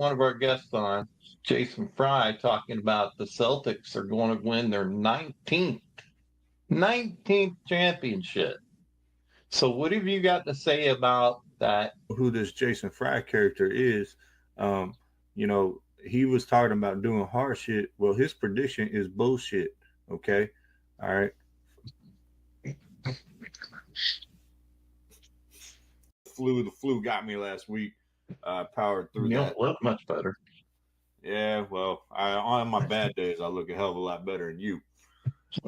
one of our guests on, Jason Fry, talking about the Celtics are going to win their 19th championship. So what have you got to say about that? Who this Jason Fry character is, he was talking about doing hard shit. Well, his prediction is bullshit. Okay. All right. The flu got me last week. Powered through You that. don't look much better. Yeah, well, on my bad days, I look a hell of a lot better than you.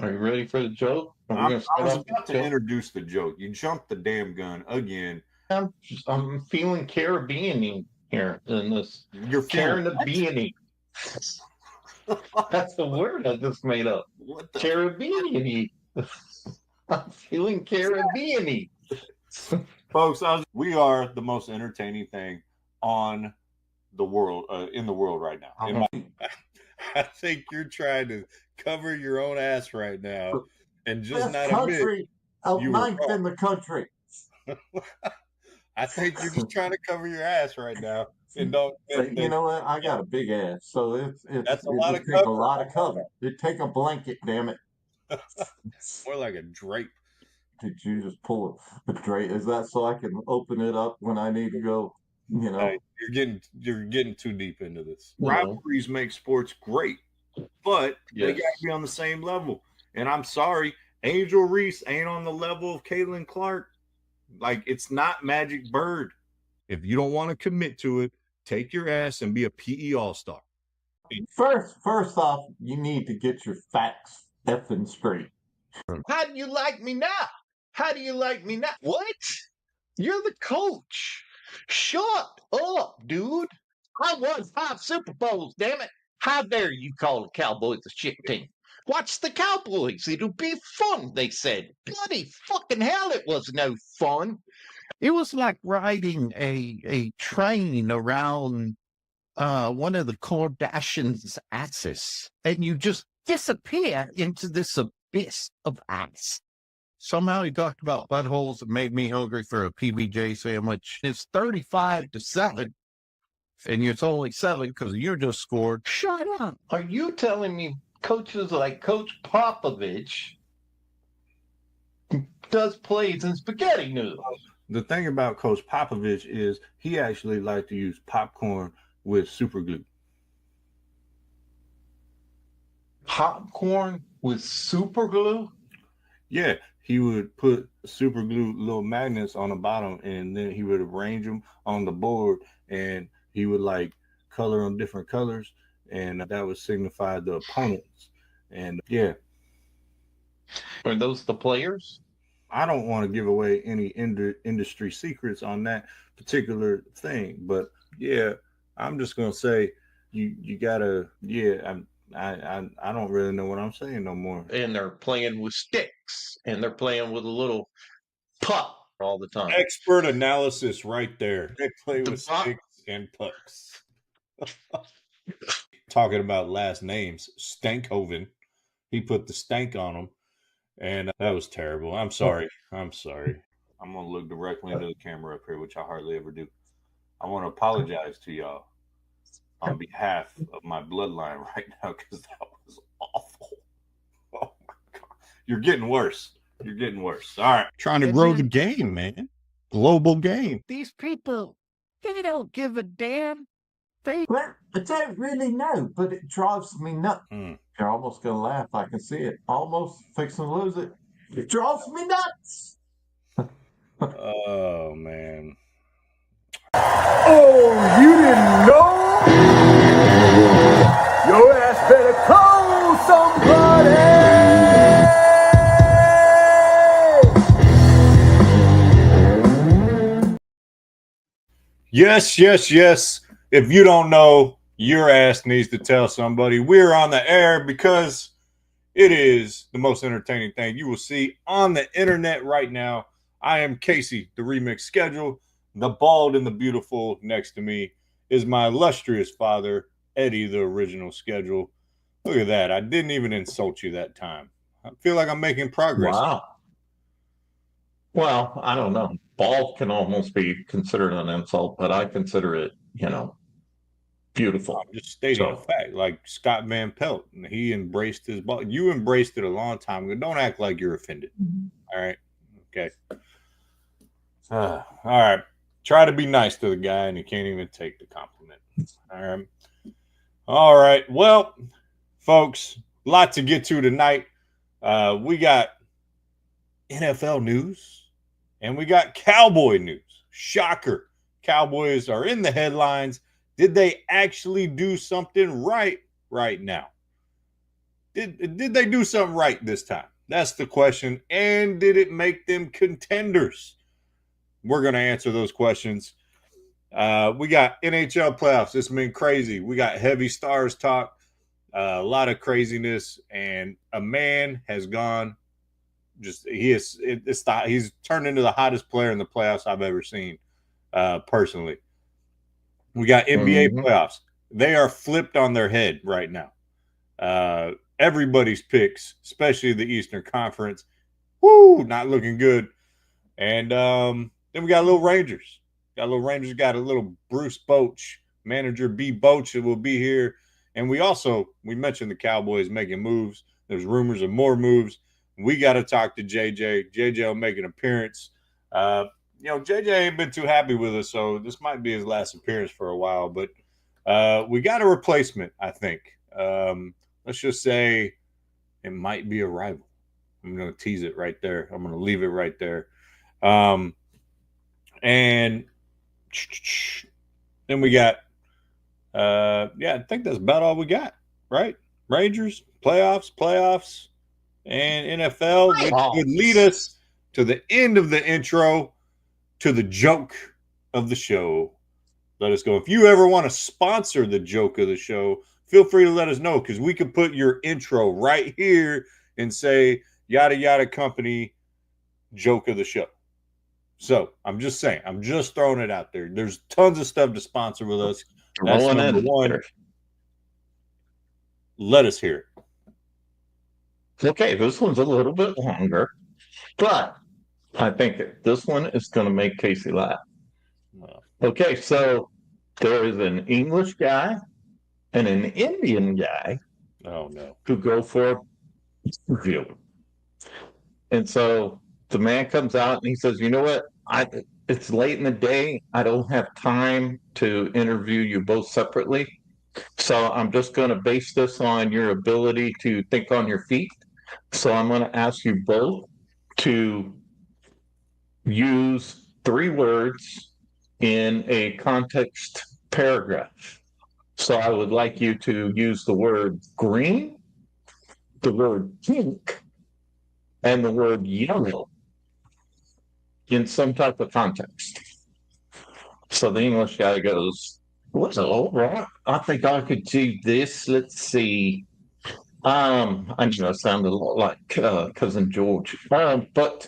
Are you ready for the joke? I was about to introduce the joke. You jumped the damn gun again. I'm feeling Caribbean here in this. You're feeling Caribbean. That's the word I just made up. Caribbean. I'm feeling Caribbean. Folks, we are the most entertaining thing on the world, in the world right now. I think you're trying to cover your own ass right now and just not country admit ninth in the country. I think you're just trying to cover your ass right now and don't. You know what? I got a big ass, so that's a lot of cover. A lot of cover. It take a blanket, damn it. More like a drape. Did you just pull a drape? Is that so I can open it up when I need to go? You know, you're getting too deep into this. Rivalries make sports great, but they got to be on the same level. And I'm sorry, Angel Reese ain't on the level of Caitlin Clark. Like, it's not Magic Bird. If you don't want to commit to it, take your ass and be a PE All-Star. First off, you need to get your facts effing straight. How do you like me now? How do you like me now? What? You're the coach. Shut up, dude. I won 5 Super Bowls, damn it. How dare you call the Cowboys a shit team? Watch the Cowboys. It'll be fun, they said. Bloody fucking hell, it was no fun. It was like riding a train around one of the Kardashians' asses, and you just disappear into this abyss of ass. Somehow he talked about buttholes that made me hungry for a PBJ sandwich. It's 35-7, and it's only 7 because you just scored. Shut up. Are you telling me coaches like Coach Popovich does plays in spaghetti noodles? The thing about Coach Popovich is he actually liked to use popcorn with super glue. Popcorn with super glue? Yeah, he would put super glue little magnets on the bottom, and then he would arrange them on the board, and he would like color them different colors, and that would signify the opponents. And yeah. Are those the players? I don't want to give away any industry secrets on that particular thing, but yeah, I'm just gonna say you gotta. Yeah, I don't really know what I'm saying no more. And they're playing with sticks, and they're playing with a little puck all the time. Expert analysis right there. They play with sticks and pucks. Talking about last names, Stankhoven. He put the stank on them, and that was terrible. I'm sorry. I'm sorry. I'm going to look directly into the camera up here, which I hardly ever do. I want to apologize to y'all on behalf of my bloodline right now, because that was awful. Oh, my God. You're getting worse. You're getting worse. All right. Trying to grow the game, man. Global game. These people, they don't give a damn. Well, I don't really know, but it drives me nuts. You're almost going to laugh. I can see it. Almost fixing to lose it. It drives me nuts. Oh, man. Oh, you didn't know? Your ass better call somebody! Yes, yes, yes. If you don't know, your ass needs to tell somebody. We're on the air because it is the most entertaining thing you will see on the internet right now. I am Casey, the remix schedule. The bald and the beautiful next to me is my illustrious father, Eddie, the original schedule. Look at that. I didn't even insult you that time. I feel like I'm making progress. Wow. Well, I don't know. Bald can almost be considered an insult, but I consider it, Beautiful. I'm just stating a fact. Like Scott Van Pelt, he embraced his ball. You embraced it a long time ago. Don't act like you're offended. All right. Okay. All right. Try to be nice to the guy, and he can't even take the compliment. All right. All right. Well, folks, a lot to get to tonight. We got NFL news, and we got Cowboy news. Shocker. Cowboys are in the headlines. Did they actually do something right now? Did they do something right this time? That's the question. And did it make them contenders? We're going to answer those questions. We got NHL playoffs. It's been crazy. We got heavy stars talk, a lot of craziness, and a man has gone. He's turned into the hottest player in the playoffs I've ever seen, personally. We got NBA playoffs. They are flipped on their head right now. Everybody's picks, especially the Eastern Conference, not looking good. And then we got little Rangers. Got a little Bruce Boch, manager B. Boch, that will be here. And we mentioned the Cowboys making moves. There's rumors of more moves. We got to talk to JJ. JJ will make an appearance. JJ ain't been too happy with us, so this might be his last appearance for a while. But we got a replacement, I think. Let's just say it might be a rival. I'm going to tease it right there. I'm going to leave it right there. And then we got, I think that's about all we got, right? Rangers, playoffs, and NFL, which would lead us to the end of the intro, to the joke of the show. Let us go. If you ever want to sponsor the joke of the show, feel free to let us know, because we could put your intro right here and say, yada, yada company, joke of the show. So I'm just saying, I'm just throwing it out there. There's tons of stuff to sponsor with us. That's number one. Let us hear it. Okay, this one's a little bit longer, but I think this one is going to make Casey laugh. Okay, so there is an English guy and an Indian guy. Oh, no. Who go for a review. And so the man comes out and he says, you know what? It's late in the day. I don't have time to interview you both separately. So I'm just going to base this on your ability to think on your feet. So I'm going to ask you both to use 3 words in a context paragraph. So I would like you to use the word green, the word pink, and the word yellow in some type of context. So the English guy goes, "What's all right? I think I could do this. Let's see. I know I sound a lot like Cousin George, but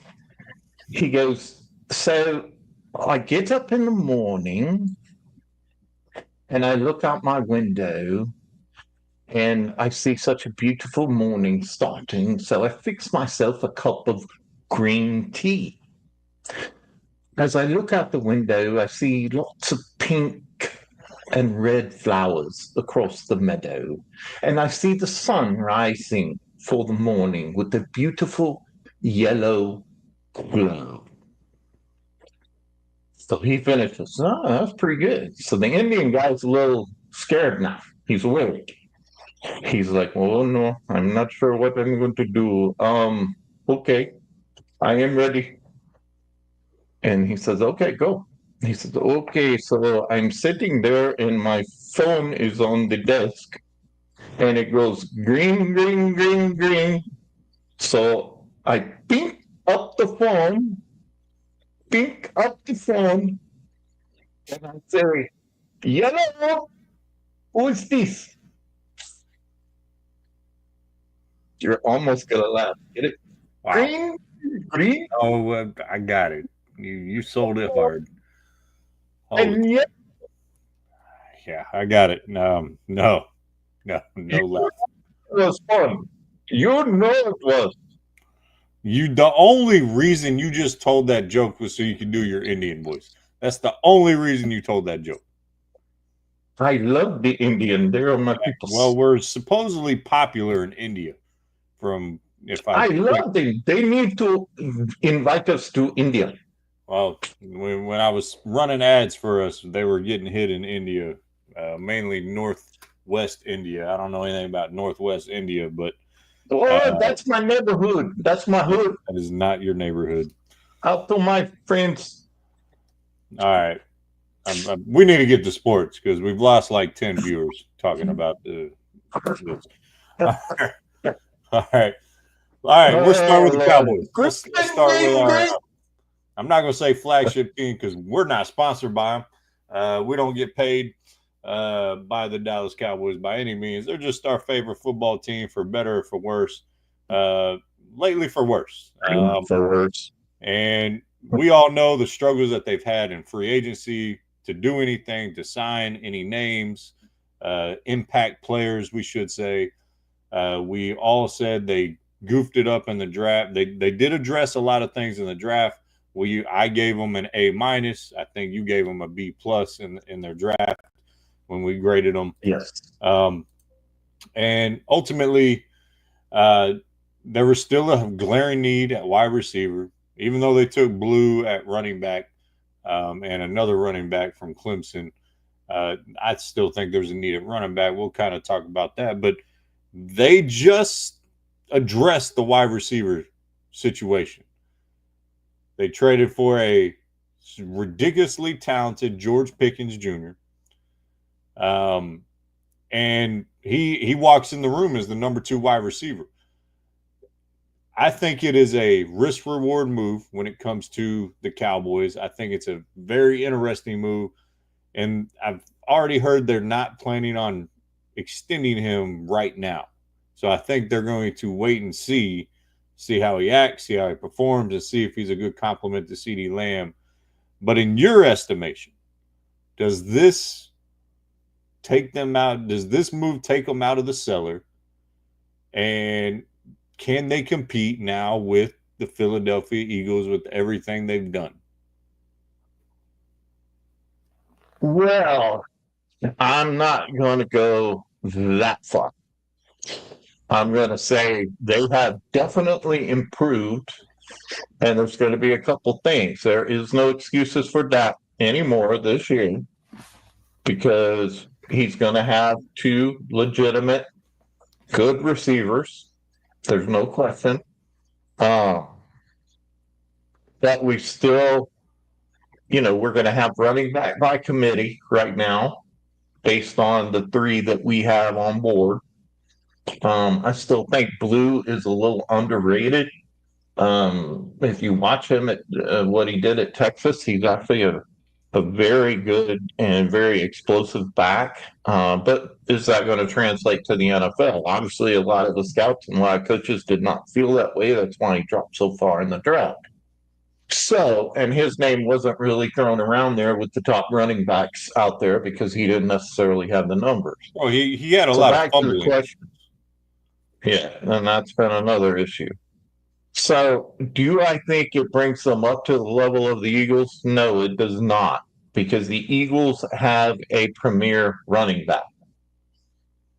he goes, so I get up in the morning and I look out my window and I see such a beautiful morning starting. So I fix myself a cup of green tea. As I look out the window, I see lots of pink and red flowers across the meadow. And I see the sun rising for the morning with a beautiful yellow glow." So he finishes, "Oh, that's pretty good." So the Indian guy's a little scared now. He's worried. He's like, "Oh no, I'm not sure what I'm going to do. Okay, I am ready." And he says, "Okay, go." He says, "Okay, so I'm sitting there and my phone is on the desk and it goes green, green, green, green. So I pick up the phone, and I say, 'Yellow, who's this?'" You're almost going to laugh. Get it? Wow. Green, green. Oh, I got it. You sold it hard. And yet, Yeah, I got it. No laugh. it was fun. You know it was. The only reason you just told that joke was so you could do your Indian voice. That's the only reason you told that joke. I love the Indian. They're my people. Well, we're supposedly popular in India. From if I love them. They need to invite us to India. Well, when I was running ads for us, they were getting hit in India, mainly northwest India. I don't know anything about northwest India, but That's my neighborhood. That's my hood. that is not your neighborhood. Out to my friends. All right. We need to get to sports because we've lost like 10 viewers talking about this. All right. We'll start with the Cowboys. Let's start with our. I'm not going to say flagship team because we're not sponsored by them. We don't get paid by the Dallas Cowboys by any means. They're just our favorite football team, for better or for worse. Lately, for worse. For worse. And we all know the struggles that they've had in free agency to do anything, to sign any names, impact players, we should say. We all said they goofed it up in the draft. They did address a lot of things in the draft. I gave them an A-. I think you gave them a B+ in their draft when we graded them. Yes. And ultimately, there was still a glaring need at wide receiver, even though they took Blue at running back and another running back from Clemson. I still think there's a need at running back. We'll kind of talk about that. But they just addressed the wide receiver situation. They traded for a ridiculously talented George Pickens Jr. And he walks in the room as the number 2 wide receiver. I think it is a risk-reward move when it comes to the Cowboys. I think it's a very interesting move. And I've already heard they're not planning on extending him right now. So I think they're going to wait and see how he acts, see how he performs, and see if he's a good complement to CeeDee Lamb. But in your estimation, does this take them out? Does this move take them out of the cellar? And can they compete now with the Philadelphia Eagles with everything they've done? Well, I'm not going to go that far. I'm going to say they have definitely improved, and there's going to be a couple things. There is no excuses for Dak anymore this year because he's going to have 2 legitimate, good receivers. There's no question. That we still, we're going to have running back by committee right now based on the 3 that we have on board. I still think Blue is a little underrated. If you watch him at what he did at Texas, he's actually a very good and very explosive back. But is that going to translate to the NFL? Obviously, a lot of the scouts and a lot of coaches did not feel that way. That's why he dropped so far in the draft. So, and his name wasn't really thrown around there with the top running backs out there because he didn't necessarily have the numbers. Well, he had a lot of fumbling. Yeah, and that's been another issue. So, do I think it brings them up to the level of the Eagles? No, it does not, because the Eagles have a premier running back.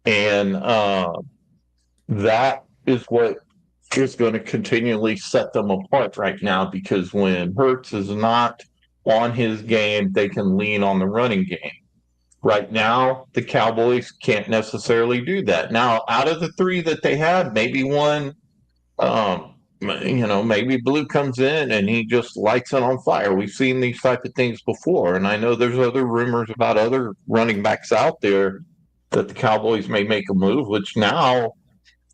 And that is what is going to continually set them apart right now, because when Hurts is not on his game, they can lean on the running game. Right now, the Cowboys can't necessarily do that. Now, out of the 3 that they had, maybe one, maybe Blue comes in and he just lights it on fire. We've seen these type of things before, and I know there's other rumors about other running backs out there that the Cowboys may make a move, which now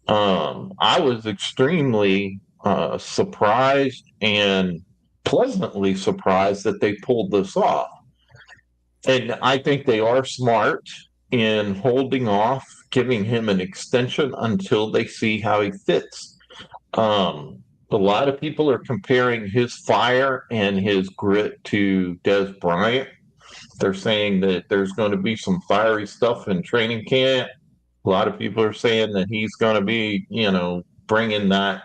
I was extremely surprised and pleasantly surprised that they pulled this off. And I think they are smart in holding off, giving him an extension until they see how he fits. A lot of people are comparing his fire and his grit to Dez Bryant. They're saying that there's going to be some fiery stuff in training camp. A lot of people are saying that he's going to be, bringing that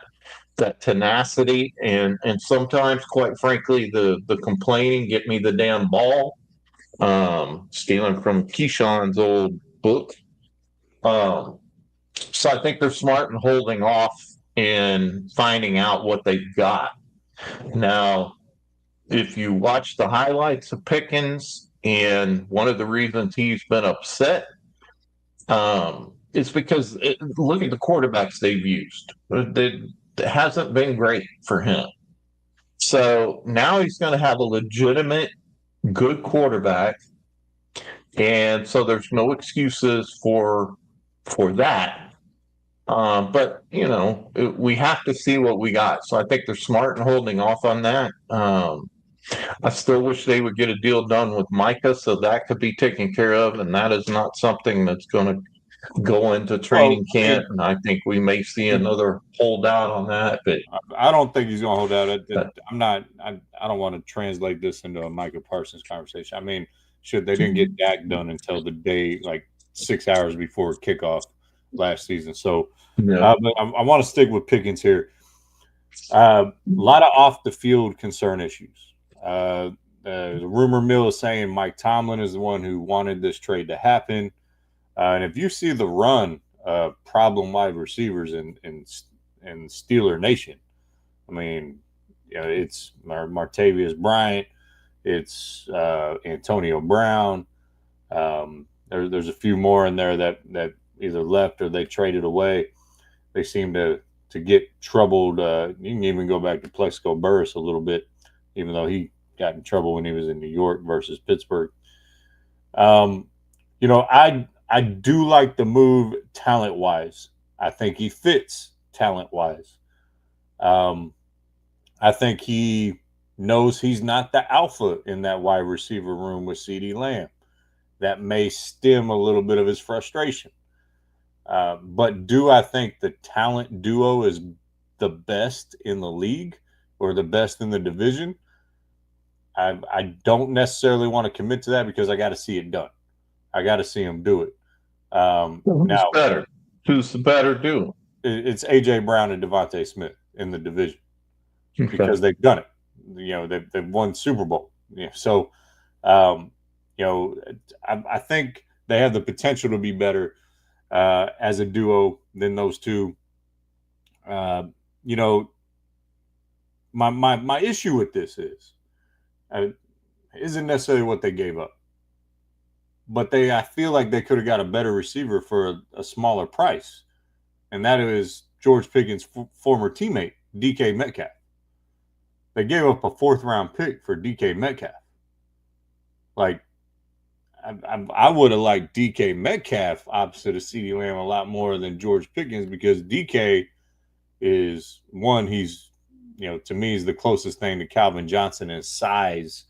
tenacity and sometimes, quite frankly, the complaining, get me the damn ball. stealing from Keyshawn's old book. So I think they're smart in holding off and finding out what they've got. Now, if you watch the highlights of Pickens, and one of the reasons he's been upset, it's because look at the quarterbacks they've used. It hasn't been great for him. So now he's going to have a legitimate, good quarterback, and so there's no excuses for that. But we have to see what we got. So I think they're smart in holding off on that. I still wish they would get a deal done with Micah so that could be taken care of, and that is not something that's going to go into training camp. And I think we may see another holdout on that. But I don't think he's going to hold out. I don't want to translate this into a Micah Parsons conversation. I mean, they didn't get Dak done until the day, like 6 hours before kickoff last season. So I want to stick with Pickens here. A lot of off the field concern issues. The rumor mill is saying Mike Tomlin is the one who wanted this trade to happen. And if you see the run of problem wide receivers in Steeler Nation, I mean, it's Martavius Bryant, it's Antonio Brown. There's a few more in there that either left or they traded away. They seem to get troubled. You can even go back to Plexico Burris a little bit, even though he got in trouble when he was in New York versus Pittsburgh. I do like the move talent-wise. I think he fits talent-wise. I think he knows he's not the alpha in that wide receiver room with CeeDee Lamb. That may stem a little bit of his frustration. But do I think the talent duo is the best in the league or the best in the division? I don't necessarily want to commit to that because I got to see it done. I got to see him do it. Who's better? Who's the better duo? It's A.J. Brown and Devontae Smith in the division because they've done it. They've won Super Bowl. So, I think they have the potential to be better as a duo than those two. My issue with this isn't necessarily what they gave up, but I feel like they could have got a better receiver for a smaller price, and that is George Pickens' former teammate, DK Metcalf. They gave up a 4th-round pick for DK Metcalf. Like, I would have liked DK Metcalf opposite of CeeDee Lamb a lot more than George Pickens because DK is one, he's, to me, is the closest thing to Calvin Johnson in size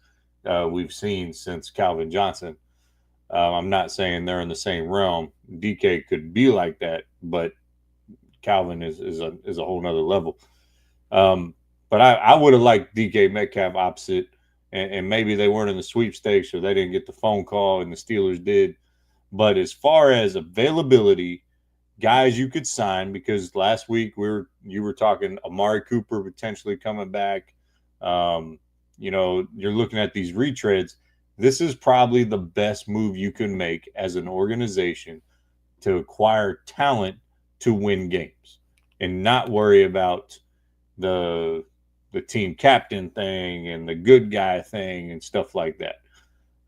we've seen since Calvin Johnson. I'm not saying they're in the same realm. DK could be like that, but Calvin is a whole nother level. But I would have liked DK Metcalf opposite, and maybe they weren't in the sweepstakes or they didn't get the phone call and the Steelers did. But as far as availability, guys you could sign, because last week you were talking Amari Cooper potentially coming back. You're looking at these retreads. This is probably the best move you can make as an organization to acquire talent to win games and not worry about the team captain thing and the good guy thing and stuff like that.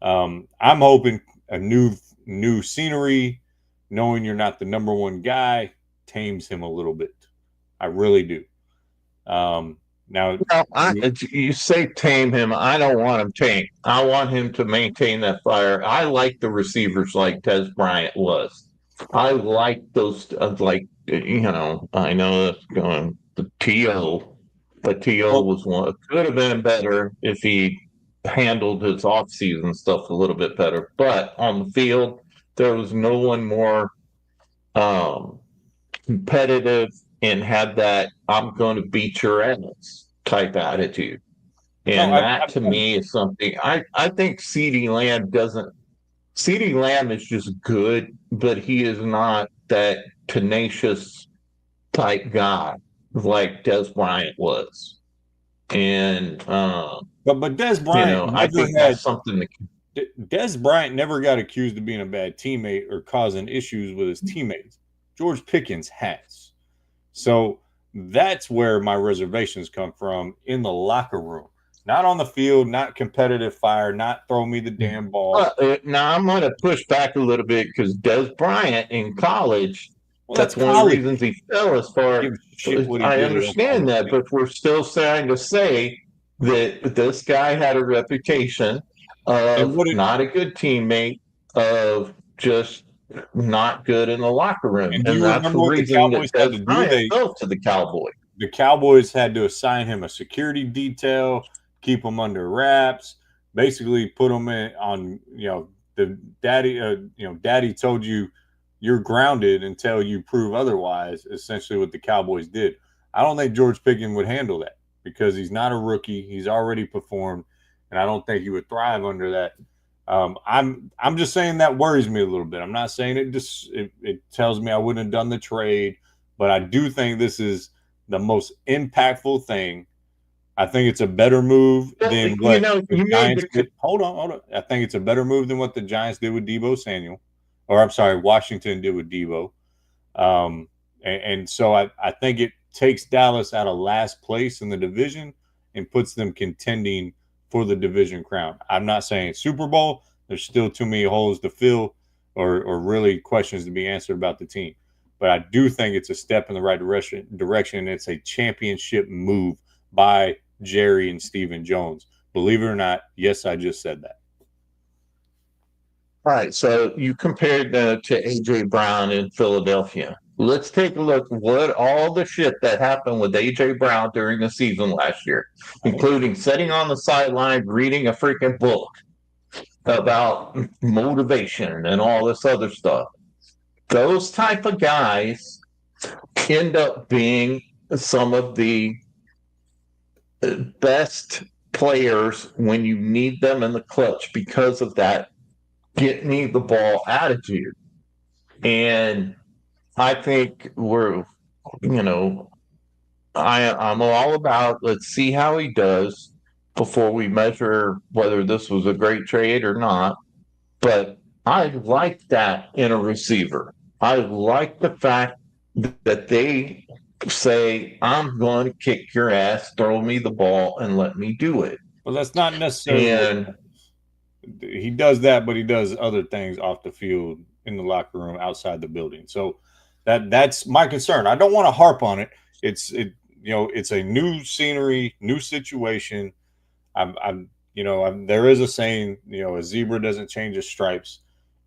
I'm hoping a new scenery, knowing you're not the number one guy, tames him a little bit. I really do. You say tame him. I don't want him tamed. I want him to maintain that fire. I like the receivers like Des Bryant was. I like those, I know that's going the T.O., but T.O. was one. Could have been better if he handled his offseason stuff a little bit better. But on the field, there was no one more competitive and had that I'm going to beat your ass type attitude. And to me is something I think CeeDee Lamb is just good, but he is not that tenacious type guy like Des Bryant was. And but Des Bryant I think that's something Des Bryant never got accused of being a bad teammate or causing issues with his teammates. George Pickens has. So that's where my reservations come from in the locker room. Not on the field, not competitive fire, not throw me the damn ball. Now I'm going to push back a little bit because Des Bryant in college, Well, that's one of the reasons he fell as far. Give a shit what he I did at understand Oklahoma that, State. but we're still trying to say that this guy had a reputation of not a good teammate, of just not good in the locker room. And do And you that's remember the what the reason that Cowboys had Des to do? Bryant fell to the Cowboys. The Cowboys had to assign him a security detail, keep him under wraps, basically put him on, the daddy, daddy told you you're grounded until you prove otherwise, essentially what the Cowboys did. I don't think George Pickens would handle that because he's not a rookie. He's already performed, and I don't think he would thrive under that. I'm just saying that worries me a little bit. I'm not saying it tells me I wouldn't have done the trade, but I do think this is the most impactful thing. I think it's a better move than what the Giants did. Hold on. I think it's a better move than what the Giants did with Deebo Samuel, or I'm sorry, Washington did with Deebo. And so I think it takes Dallas out of last place in the division and puts them contending for the division crown. I'm not saying Super Bowl. There's still too many holes to fill or really questions to be answered about the team. But I do think it's a step in the right direction. It's a championship move by Jerry and Stephen Jones. Believe it or not, yes, I just said that. All right, so you compared to A.J. Brown in Philadelphia. Let's take a look what all the shit that happened with A.J. Brown during the season last year, including sitting on the sideline reading a freaking book about motivation and all this other stuff. Those type of guys end up being some of the best players when you need them in the clutch because of that get me the ball attitude. And I think I'm all about let's see how he does before we measure whether this was a great trade or not. But I like that in a receiver. I like the fact that they say, I'm going to kick your ass, throw me the ball, and let me do it. Well, that's not necessarily he does that, but he does other things off the field, in the locker room, outside the building. So that's my concern. I don't want to harp on it. It's a new scenery, new situation. There is a saying, a zebra doesn't change its stripes.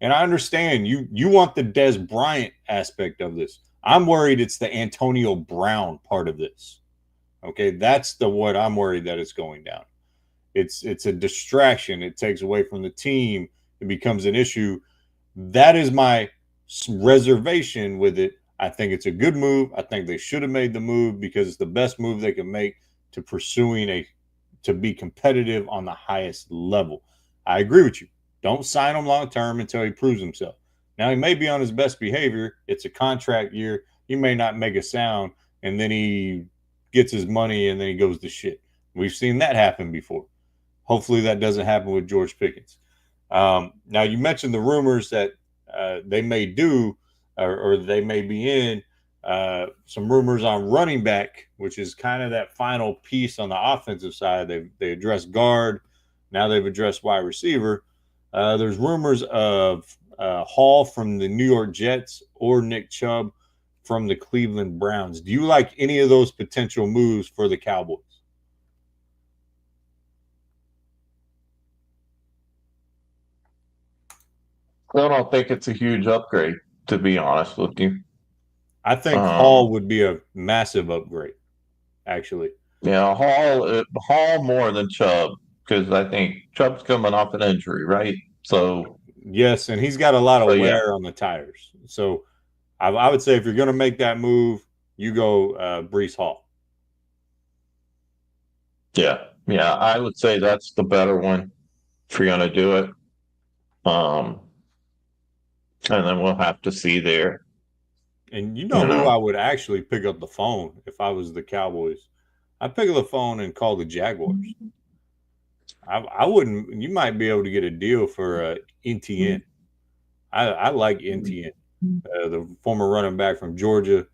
And I understand you want the Des Bryant aspect of this. I'm worried it's the Antonio Brown part of this. Okay, that's what I'm worried that it's going down. It's a distraction. It takes away from the team. It becomes an issue. That is my reservation with it. I think it's a good move. I think they should have made the move because it's the best move they can make to pursuing to be competitive on the highest level. I agree with you. Don't sign him long term until he proves himself. Now, he may be on his best behavior. It's a contract year. He may not make a sound, and then he gets his money, and then he goes to shit. We've seen that happen before. Hopefully that doesn't happen with George Pickens. Now, you mentioned the rumors that they may do or they may be in some rumors on running back, which is kind of that final piece on the offensive side. They addressed guard. Now they've addressed wide receiver. There's rumors of Hall from the New York Jets or Nick Chubb from the Cleveland Browns. Do you like any of those potential moves for the Cowboys? I don't think it's a huge upgrade, to be honest with you. I think Hall would be a massive upgrade, actually. Yeah, Hall more than Chubb, because I think Chubb's coming off an injury, right? So yes, and he's got a lot of wear on the tires. So I would say if you're going to make that move, you go Breece Hall. Yeah, I would say that's the better one if you're going to do it. And then we'll have to see there. And who I would actually pick up the phone if I was the Cowboys? I'd pick up the phone and call the Jaguars. I wouldn't. You might be able to get a deal for NTN. I like NTN, the former running back from Georgia,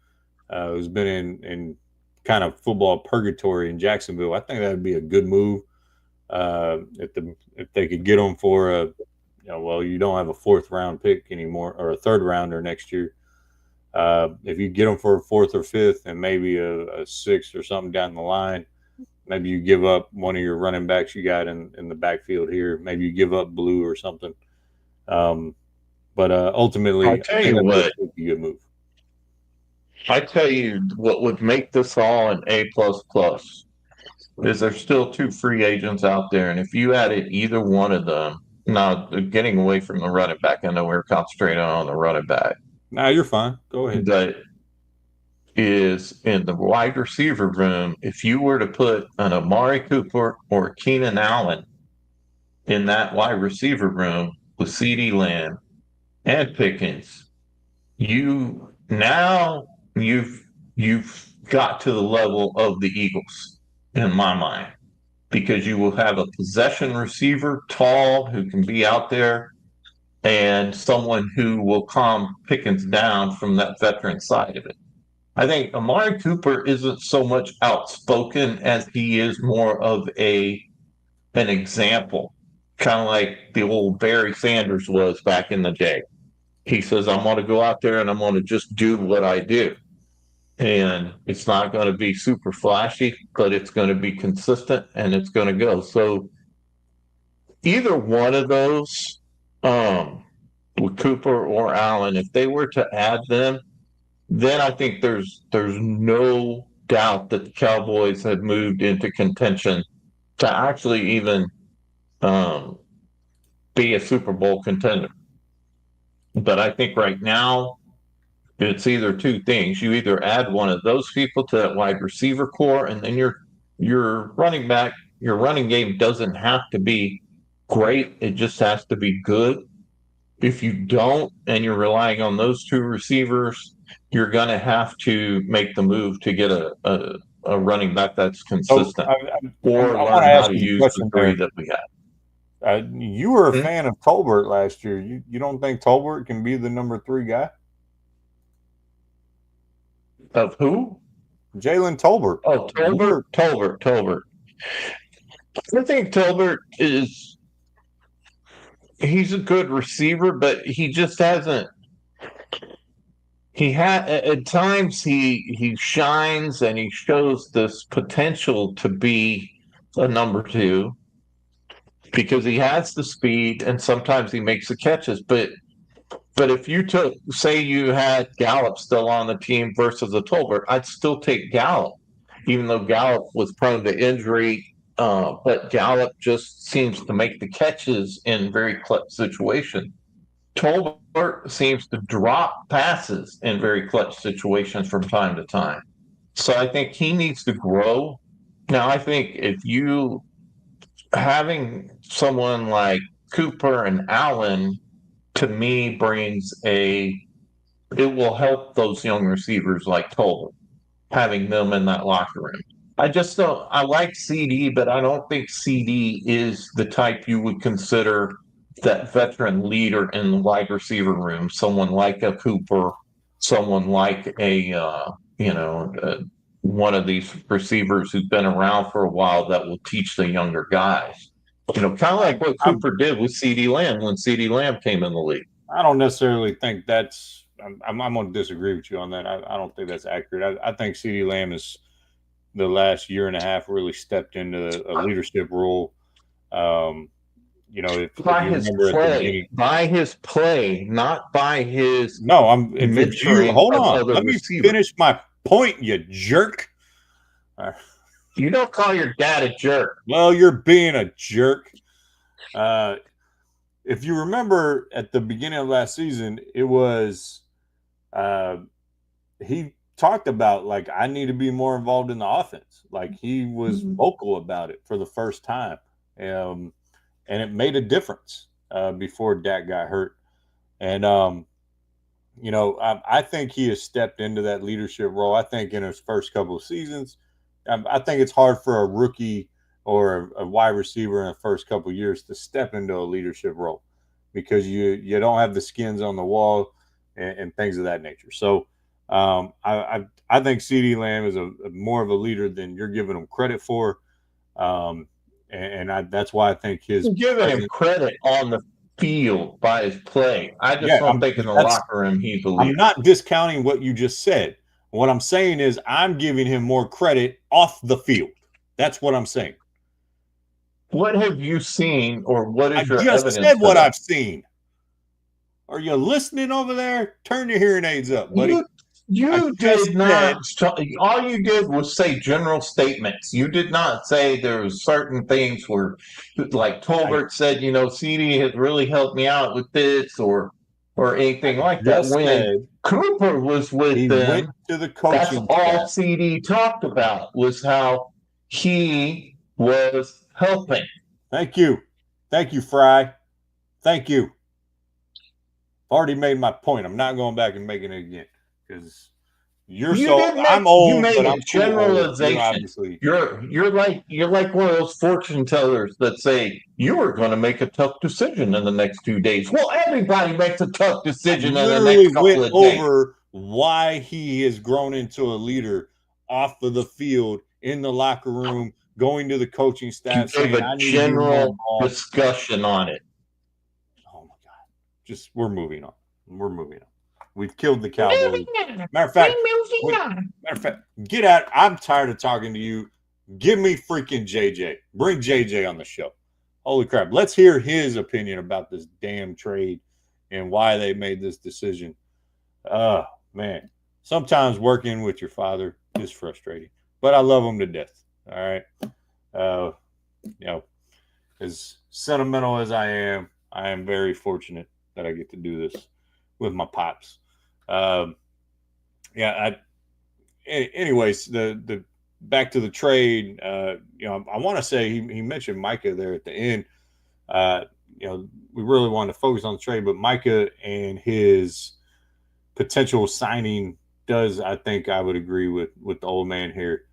who's been in kind of football purgatory in Jacksonville. I think that would be a good move if they could get him for a. Well, you don't have a 4th round pick anymore or a 3rd rounder next year. If you get them for a 4th or 5th and maybe a 6th or something down the line, maybe you give up one of your running backs you got in the backfield here. Maybe you give up Blue or something. But ultimately, I tell you what, would be a good move. I tell you what would make this all an A++ is there's still 2 free agents out there, and if you added either one of them, now getting away from the running back, I know we're concentrating on the running back. Nah, you're fine. Go ahead. That is in the wide receiver room. If you were to put an Amari Cooper or Keenan Allen in that wide receiver room with CeeDee Lamb and Pickens, you've got to the level of the Eagles in my mind, because you will have a possession receiver, tall, who can be out there, and someone who will calm Pickens down from that veteran side of it. I think Amari Cooper isn't so much outspoken as he is more of an example, kind of like the old Barry Sanders was back in the day. He says, I'm going to go out there and I'm going to just do what I do. And it's not going to be super flashy, but it's going to be consistent and it's going to go. So either one of those, with Cooper or Allen, if they were to add them, then I think there's no doubt that the Cowboys have moved into contention to actually even be a Super Bowl contender. But I think right now it's either 2 things. You either add one of those people to that wide receiver core, and then your running back, your running game doesn't have to be great. It just has to be good. If you don't, and you're relying on those 2 receivers, you're going to have to make the move to get a running back that's consistent, or learn how to use the 3 that we have. You were a fan of Tolbert last year. You don't think Tolbert can be the number 3 guy? Of who? Jalen Tolbert. Oh, Tolbert. I think Tolbert he's a good receiver, but he just hasn't. At times he shines and he shows this potential to be a number 2 because he has the speed and sometimes he makes the catches. But if you say you had Gallup still on the team versus a Tolbert, I'd still take Gallup, even though Gallup was prone to injury. But Gallup just seems to make the catches in very clutch situations. Tolbert seems to drop passes in very clutch situations from time to time. So I think he needs to grow. Now, I think if you having someone like Cooper and Allen, to me, it will help those young receivers like Tolbert, having them in that locker room. I just don't. I like CD, but I don't think CD is the type you would consider that veteran leader in the wide receiver room. Someone like a Cooper, someone like one of these receivers who's been around for a while that will teach the younger guys. Kind of like what Cooper did with CeeDee Lamb when CeeDee Lamb came in the league. I don't necessarily think that's. I'm going to disagree with you on that. I don't think that's accurate. I think CeeDee Lamb is the last year and a half really stepped into a leadership role. By his play, not by his. No, hold on. Let me finish my point, you jerk. You don't call your dad a jerk. Well, you're being a jerk. If you remember at the beginning of last season, it was he talked about, like, I need to be more involved in the offense. Like, he was vocal about it for the first time. And it made a difference before Dak got hurt. And, I think he has stepped into that leadership role. I think in his first couple of seasons, I think it's hard for a rookie or a wide receiver in the first couple of years to step into a leadership role because you don't have the skins on the wall and things of that nature. So I think CeeDee Lamb is a more of a leader than you're giving him credit for. That's why I think his I'm giving him credit on the field by his play. I just don't think in the locker room he's a leader. I'm not discounting what you just said. What I'm saying is I'm giving him more credit off the field. That's what I'm saying. What have you seen, or what is your just evidence? Said what I've seen. Are you listening over there? Turn your hearing aids up, buddy. You did not. All you did was say general statements. You did not say there was certain things where, like Tolbert said, CeeDee has really helped me out with this or anything like that. When Cooper was with them, went to the coaching. That's all CeeDee talked about was how he was helping. Thank you, Fry. Thank you. Already made my point. I'm not going back and making it again because I'm old. You made but a I'm generalization. You're like one of those fortune tellers that say you are going to make a tough decision in the next 2 days. Well, everybody makes a tough decision in the next couple of days. Over why he has grown into a leader off of the field, in the locker room, going to the coaching staff. You gave a general discussion on it. We're moving on. We've killed the Cowboys. Matter of fact, get out. I'm tired of talking to you. Give me freaking JJ. Bring JJ on the show. Holy crap. Let's hear his opinion about this damn trade and why they made this decision. Man. Sometimes working with your father is frustrating, but I love him to death. All right. As sentimental as I am very fortunate that I get to do this with my pops. Anyways, the back to the trade, I want to say he mentioned Micah there at the end. We really wanted to focus on the trade, but Micah and his potential signing does, I think I would agree with the old man here.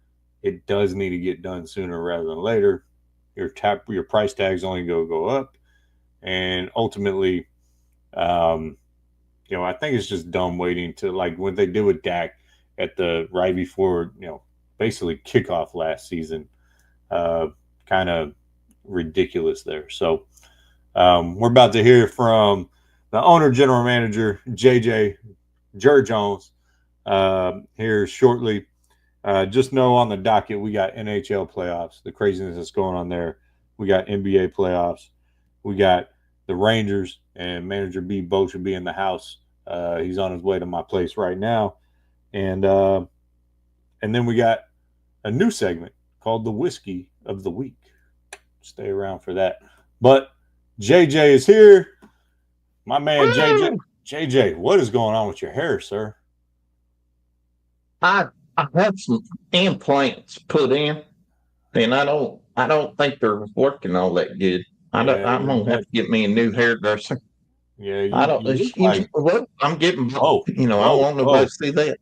It does need to get done sooner rather than later. Your price tags only go up. And ultimately, I think it's just dumb waiting to, like what they did with Dak at the right before, basically kickoff last season. Kind of ridiculous there. So we're about to hear from the owner, general manager, JJ Jer Jones, here shortly. Just know on the docket, we got NHL playoffs, the craziness that's going on there. We got NBA playoffs. We got the Rangers, and manager B. Boat should be in the house. He's on his way to my place right now. And then we got a new segment called the Whiskey of the Week. Stay around for that. But JJ is here. My man, JJ. JJ, what is going on with your hair, sir? I had some implants put in, and I don't think they're working all that good. I'm gonna have to get me a new hairdresser. Yeah, I'm getting. I want nobody to see that.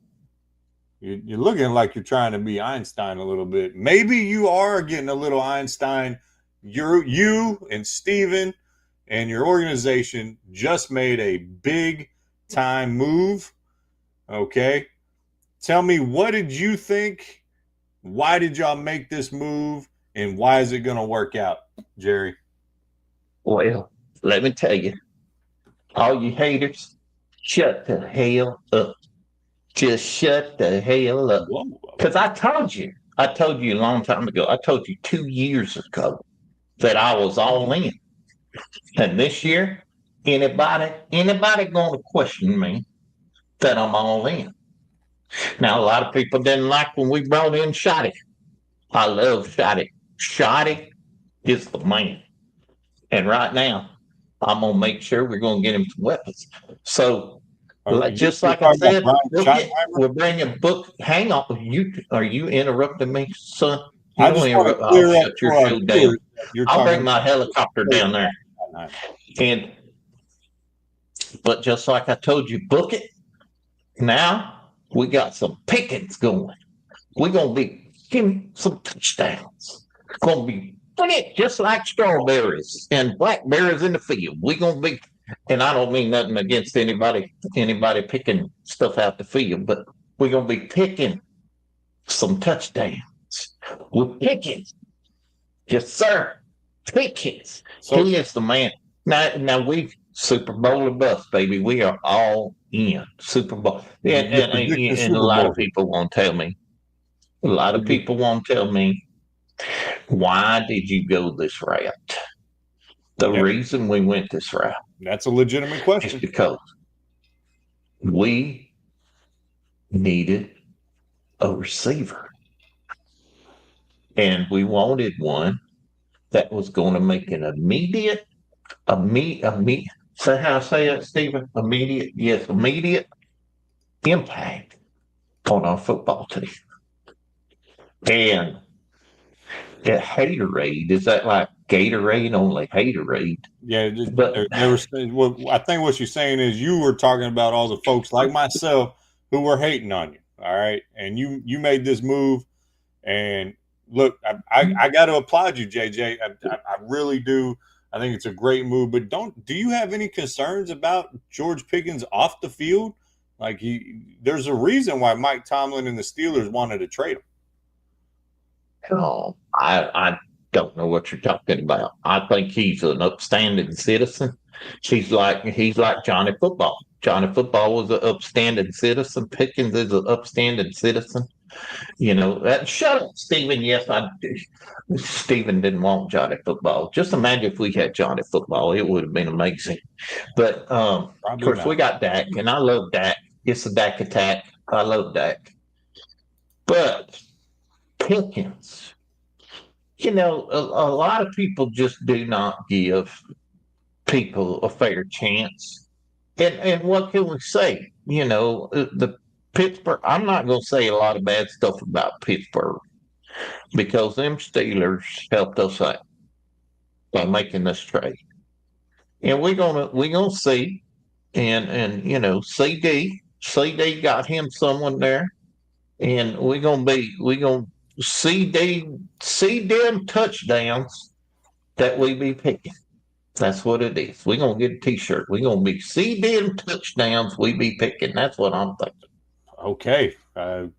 You're looking like you're trying to be Einstein a little bit. Maybe you are getting a little Einstein. You and Steven and your organization just made a big time move. Okay. Tell me, what did you think? Why did y'all make this move? And why is it going to work out, Jerry? Well, let me tell you, all you haters, shut the hell up. Just shut the hell up. Because I told you a long time ago, I told you 2 years ago that I was all in. And this year, anybody going to question me that I'm all in? Now, a lot of people didn't like when we brought in Shotty. I love Shotty. Shotty is the man. And right now, I'm going to make sure we're going to get him some weapons. So, just like I said, we're bringing book. Hang on. Are you interrupting me, son? I just want to clear up your show down. I'll bring my helicopter down there. But just like I told you, book it. Now we got some pickings going. We're going to be getting some touchdowns. It's going to be just like strawberries and blackberries in the field. We're gonna be, and I don't mean nothing against anybody picking stuff out the field, but we're gonna be picking some touchdowns. We're picking, yes, sir. Pickens. So He is the man. Now we Super Bowl or bust, baby. We are all in Super Bowl. And, you're and, predicting and, and a Super lot Bowl of here. people won't tell me. A lot of people won't tell me, why did you go this route? The Yep. reason we went this route That's a legitimate is question. because we needed a receiver. And we wanted one that was going to make an immediate, say how I say it, Stephen? Immediate impact on our football team. And that haterade, is that like Gatorade, only haterade? Yeah, But there was. Well, I think what you're saying is you were talking about all the folks like myself who were hating on you. All right, and you made this move, and look, I got to applaud you, JJ. I really do. I think it's a great move. But do you have any concerns about George Pickens off the field? Like there's a reason why Mike Tomlin and the Steelers wanted to trade him. oh, I don't know what you're talking about. I think he's an upstanding citizen. He's like Johnny Football. Johnny Football was an upstanding citizen. Pickens is an upstanding citizen. You know that. Shut up, Stephen. Yes, Stephen didn't want Johnny Football. Just imagine if we had Johnny Football, it would have been amazing. But of course, we got Dak, and I love Dak. It's a Dak attack. I love Dak. But Pickens, a lot of people just do not give people a fair chance. And what can we say? The Pittsburgh. I'm not going to say a lot of bad stuff about Pittsburgh because them Steelers helped us out by making this trade, and we're gonna see. And CD got him someone there, and we're gonna see them touchdowns that we be picking. That's what it is. We're gonna get a T-shirt. We're gonna be see them touchdowns we be picking. That's what I'm thinking. Okay,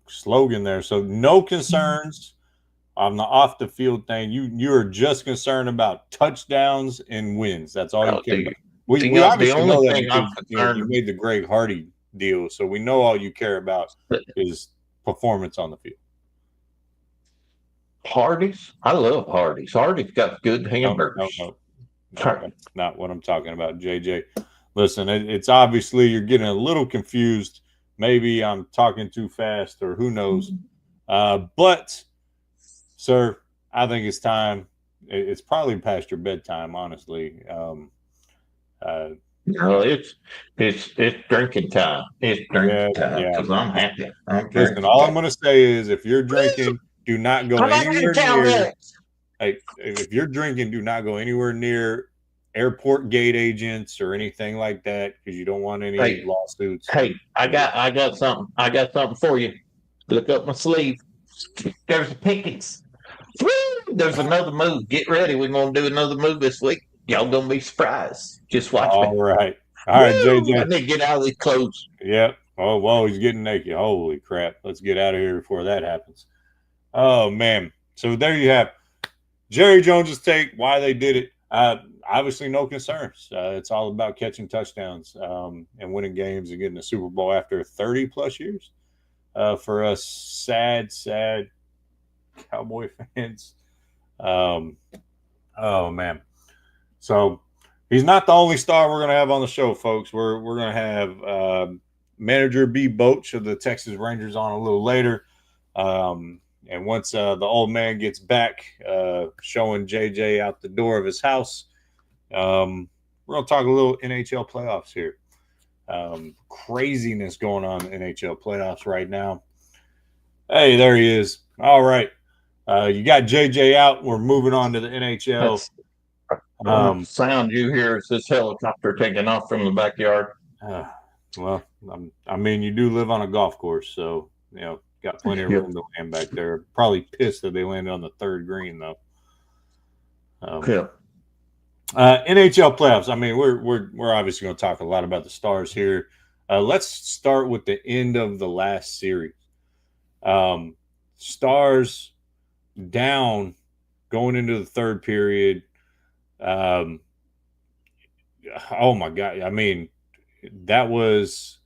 slogan there. So no concerns on the off the field thing. You're just concerned about touchdowns and wins. That's all you care about. We obviously know that because you made the Greg Hardy deal, so we know all you care about is performance on the field. Hardee's, I love Hardee's. Hardee's got good hamburgers. No, that's not what I'm talking about, JJ. Listen, it's obviously you're getting a little confused. Maybe I'm talking too fast, or who knows. But, sir, I think it's time. It's probably past your bedtime, honestly. No, it's drinking time. It's drinking time because I'm happy. Listen, all I'm going to say is if you're drinking, do not go anywhere near. Hey, if you're drinking, do not go anywhere near airport gate agents or anything like that because you don't want any lawsuits. Hey, I got something. I got something for you. Look up my sleeve. There's a Pickens. There's another move. Get ready. We're gonna do another move this week. Y'all gonna be surprised. Just watch me. All right, JJ. I need to get out of these clothes. Yep. Oh, whoa, he's getting naked. Holy crap! Let's get out of here before that happens. Oh man. So there you have Jerry Jones's take. Why they did it. Obviously, no concerns. It's all about catching touchdowns and winning games and getting a Super Bowl after 30 plus years. For us sad Cowboy fans. Oh man. So he's not the only star we're going to have on the show, folks. We're going to have manager B. Boach of the Texas Rangers on a little later. And once the old man gets back, showing JJ out the door of his house, we're going to talk a little NHL playoffs here. Craziness going on in NHL playoffs right now. Hey, there he is. All right. You got JJ out. We're moving on to the NHL. Sound you hear is this helicopter taking off from the backyard. Well, I mean, you do live on a golf course, so, got plenty of room to land back there. Probably pissed that they landed on the third green, though. Yeah. NHL playoffs. I mean, we're obviously going to talk a lot about the Stars here. Let's start with the end of the last series. Stars down going into the third period. Oh my God! I mean, that was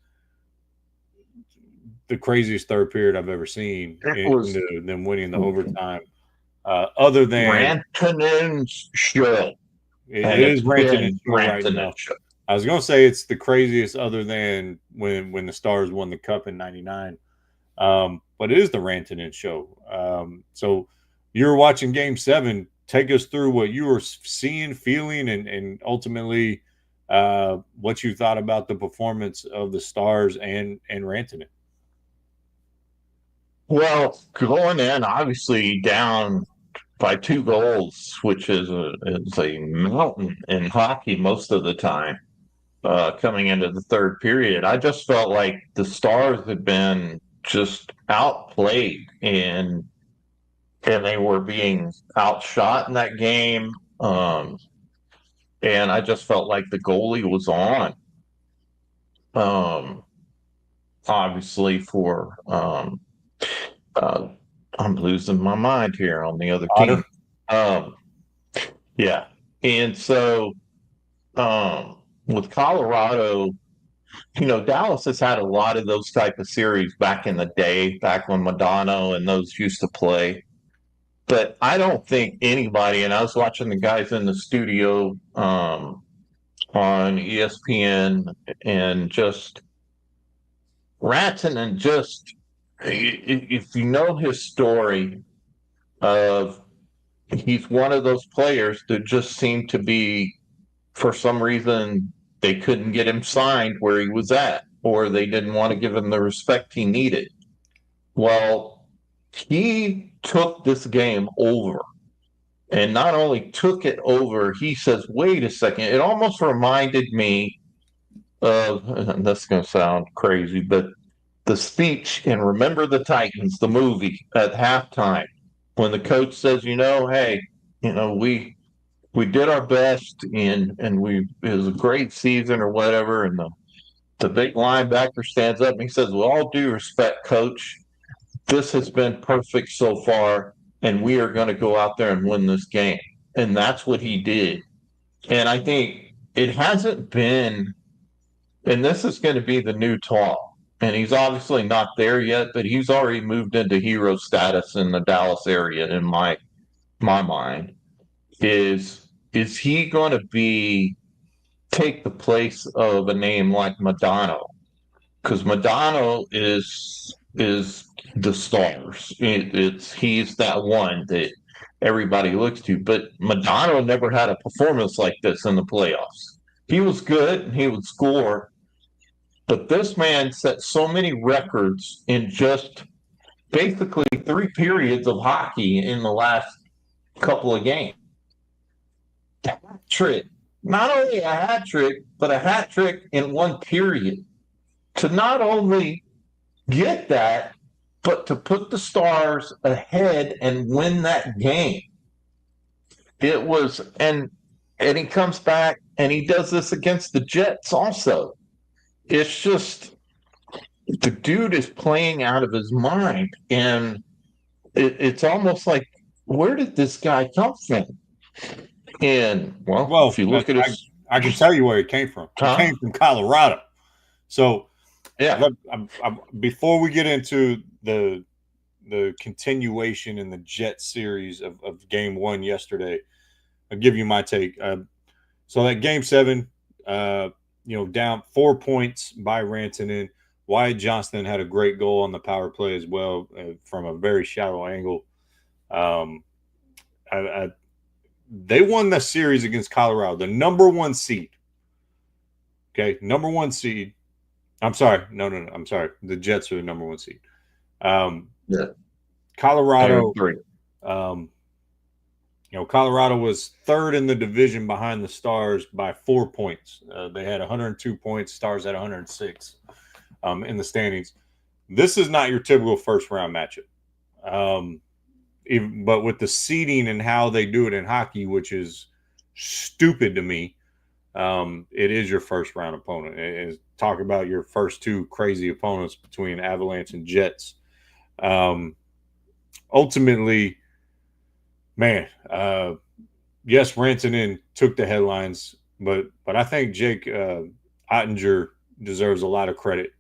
the craziest third period I've ever seen. It was Them winning the overtime. Other than Rantanen's show. it And it's is ranting and been show right Rantanen's now. show. I was gonna say it's the craziest, other than when the Stars won the Cup in '99. But it is the Rantanen show. So you're watching Game 7. Take us through what you were seeing, feeling, and ultimately what you thought about the performance of the Stars and Rantanen. Well, going in, obviously down by 2 goals, which is a mountain in hockey most of the time. Coming into the third period, I just felt like the Stars had been just outplayed, and they were being outshot in that game. And I just felt like the goalie was on. Obviously, for I'm losing my mind here on the other team. Yeah, and so with Colorado, Dallas has had a lot of those type of series back in the day, back when Madonna and those used to play. But I don't think anybody, and I was watching the guys in the studio on ESPN, and just Rantanen, just if you know his story of, he's one of those players that just seemed to be, for some reason, they couldn't get him signed where he was at, or they didn't want to give him the respect he needed. Well, he took this game over, and not only took it over, he says, wait a second, it almost reminded me of, and this is going to sound crazy, but the speech in Remember the Titans, the movie, at halftime, when the coach says, hey, we did our best, and it was a great season or whatever, and the big linebacker stands up and he says, with all due respect, coach, this has been perfect so far, and we are going to go out there and win this game. And that's what he did. And I think it hasn't been, and this is going to be the new talk, and he's obviously not there yet, but he's already moved into hero status in the Dallas area, in my mind. Is he going to take the place of a name like Madonna? Because Madonna is the Stars. He's that one that everybody looks to. But Madonna never had a performance like this in the playoffs. He was good and he would score, but this man set so many records in just basically 3 periods of hockey in the last couple of games. Hat trick. Not only a hat trick, but a hat trick in 1 period. To not only get that, but to put the Stars ahead and win that game. It was, and he comes back and he does this against the Jets also. It's just, the dude is playing out of his mind, and it's almost like, where did this guy come from? And well, if you look at his, I can tell you where he came from. He came from Colorado. So yeah. Before we get into the continuation in the Jet series of Game 1 yesterday, I'll give you my take. So that Game 7, down 4 points by Rantanen. Wyatt Johnston had a great goal on the power play as well, from a very shallow angle. They won the series against Colorado, the number 1 seed. Okay, number 1 seed. I'm sorry. No. I'm sorry. The Jets are the number 1 seed. Yeah. Colorado. Colorado was 3rd in the division behind the Stars by 4 points. They had 102 points. Stars had 106 in the standings. This is not your typical first round matchup. but with the seeding and how they do it in hockey, which is stupid to me, it is your first round opponent. And talk about your first two crazy opponents between Avalanche and Jets. Ultimately, man, yes, Rantanen took the headlines, but I think Jake Ottinger deserves a lot of credit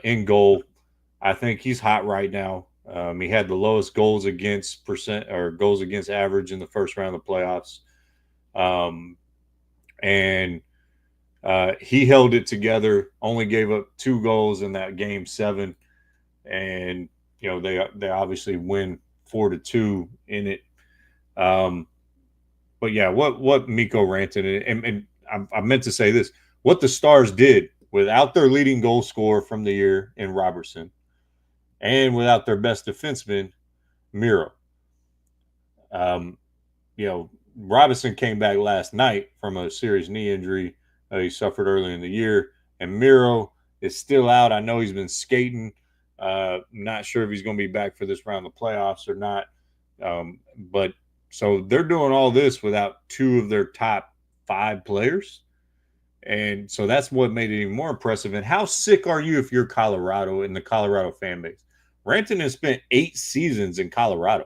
in goal. I think he's hot right now. He had the lowest goals against percent or goals against average in the first round of the playoffs, and he held it together. Only gave up 2 goals in that game 7, and you know they obviously win 4-2 in it. But yeah, what Mikko Rantanen and I meant to say this: what the Stars did without their leading goal scorer from the year in Robertson, and without their best defenseman, Miro. You know, Robinson came back last night from a serious knee injury he suffered early in the year, and Miro is still out. I know he's been skating. Not sure if he's going to be back for this round of playoffs or not. But so they're doing all this without 2 of their top 5 players. And so that's what made it even more impressive. And how sick are you if you're Colorado and the Colorado fan base? Rantanen has spent 8 seasons in Colorado.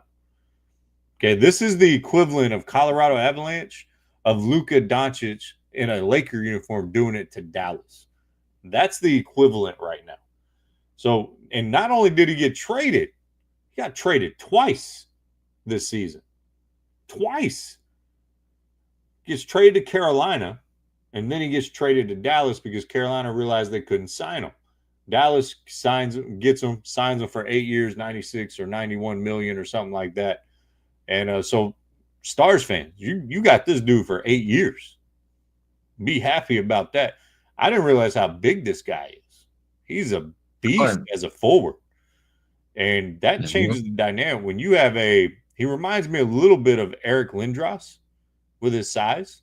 Okay, this is the equivalent of Colorado Avalanche of Luka Doncic in a Laker uniform doing it to Dallas. That's the equivalent right now. So, and not only did he get traded, he got traded twice this season. Twice. Gets traded to Carolina, and then he gets traded to Dallas because Carolina realized they couldn't sign him. Dallas signs him for 8 years, 96 or 91 million or something like that. And so Stars fans, you got this dude for 8 years. Be happy about that. I didn't realize how big this guy is. He's a beast as a forward. And that changes the dynamic. When you have he reminds me a little bit of Eric Lindros with his size.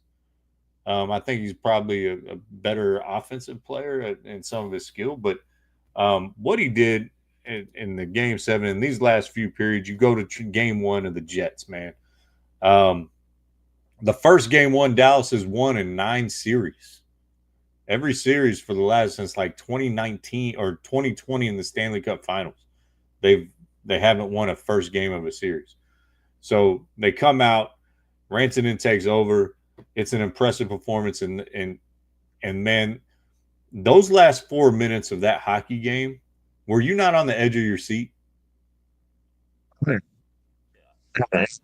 I think he's probably a better offensive player in some of his skill. But what he did in the game 7, in these last few periods, you go to game 1 of the Jets, man. The first game 1, Dallas has won in 9 series. Every series for the last since like 2019 or 2020 in the Stanley Cup Finals. They haven't won a first game of a series. So they come out, Rantanen takes over. It's an impressive performance, and man, those last 4 minutes of that hockey game, were you not on the edge of your seat?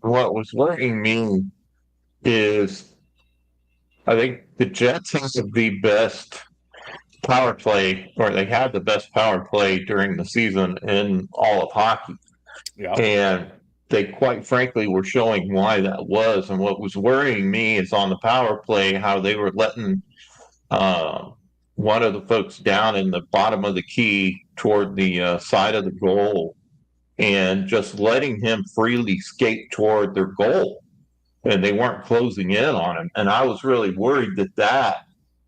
What was worrying me is I think the Jets have the best power play, or they had the best power play during the season in all of hockey. Yeah. And they quite frankly were showing why that was. And what was worrying me is on the power play, how they were letting one of the folks down in the bottom of the key toward the side of the goal and just letting him freely skate toward their goal. And they weren't closing in on him. And I was really worried that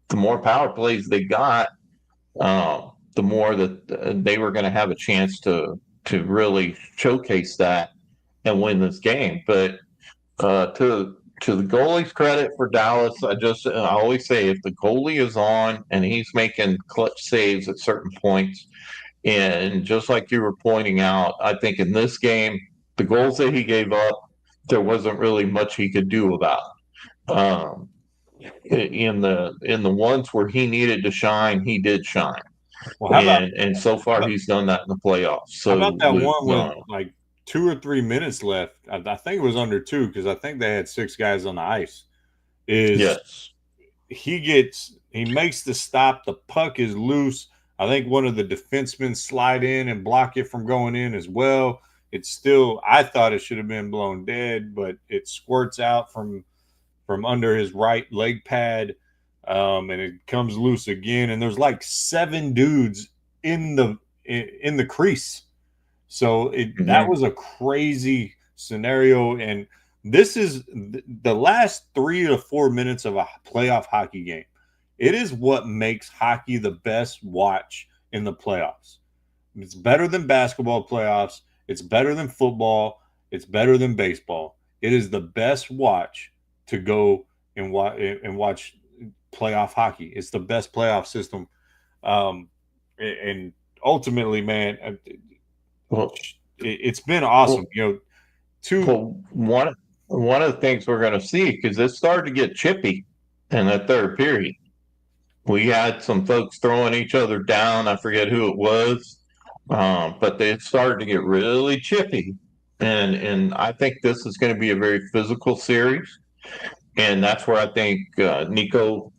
the more power plays they got, the more that they were going to have a chance to really showcase that and win this game. But to the goalie's credit for Dallas, I always say if the goalie is on and he's making clutch saves at certain points, and just like you were pointing out, I think in this game, the goals that he gave up, there wasn't really much he could do about. In the ones where he needed to shine, he did shine. Well, and so far he's done that in the playoffs. So how about that one with like 2 or 3 minutes left? I think it was under 2 because I think they had 6 guys on the ice. Yes. He makes the stop. The puck is loose. I think one of the defensemen slide in and block it from going in as well. It's still, I thought it should have been blown dead, but it squirts out from under his right leg pad, and it comes loose again. And there's like 7 dudes in the crease. So that was a crazy scenario. And this is the last 3 to 4 minutes of a playoff hockey game. It is what makes hockey the best watch in the playoffs. It's better than basketball playoffs. It's better than football. It's better than baseball. It is the best watch to go and watch playoff hockey. It's the best playoff system. And ultimately, man, Well, it's been awesome. well, one of the things we're going to see, because it started to get chippy in the third period. We had some folks throwing each other down. I forget who it was, but they started to get really chippy. And I think this is going to be a very physical series. And that's where I think Nico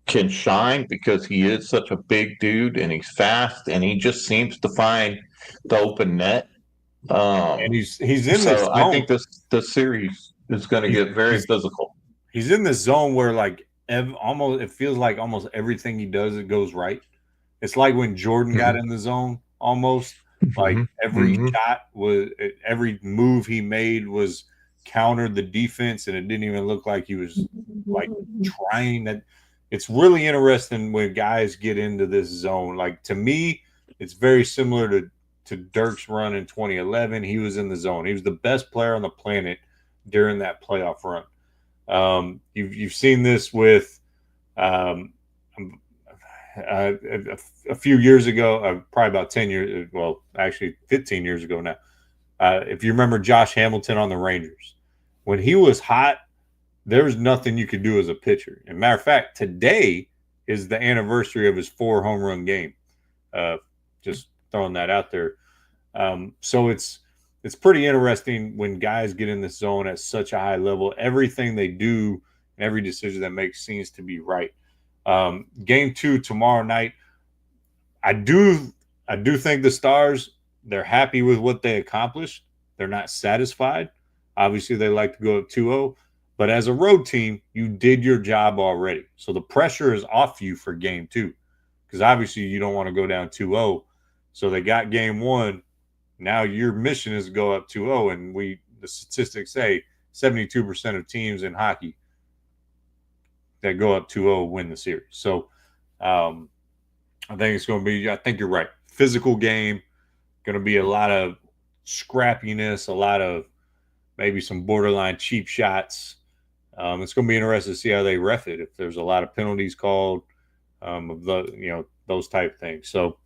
can shine, because he is such a big dude and he's fast and he just seems to find the open net. And he's in this So zone. I think this series is going to get very physical. He's in this zone where almost it feels like almost everything he does, it goes right. It's like when Jordan got in the zone, almost like every shot was, every move he made was countered the defense, and it didn't even look like he was like trying. That it's really interesting when guys get into this zone. Like, to me, it's very similar to Dirk's run in 2011. He was in the zone. He was the best player on the planet during that playoff run. You've seen this with a few years ago, probably about 10 years, well, actually 15 years ago now. If you remember Josh Hamilton on the Rangers, when he was hot, there's nothing you could do as a pitcher. And matter of fact, today is the anniversary of his 4 home run game. Just throwing that out there. So it's pretty interesting when guys get in this zone at such a high level. Everything they do, every decision that makes seems to be right. Game 2 tomorrow night. I do think the Stars, they're happy with what they accomplished. They're not satisfied. Obviously, they like to go up 2-0. But as a road team, you did your job already. So the pressure is off you for game 2, because obviously you don't want to go down 2-0. So they got game 1. Now your mission is to go up 2-0, and the statistics say 72% of teams in hockey that go up 2-0 win the series. So I think it's going to be, I think you're right, physical game, going to be a lot of scrappiness, a lot of maybe some borderline cheap shots. It's going to be interesting to see how they ref it, if there's a lot of penalties called, of the, those type of things. So,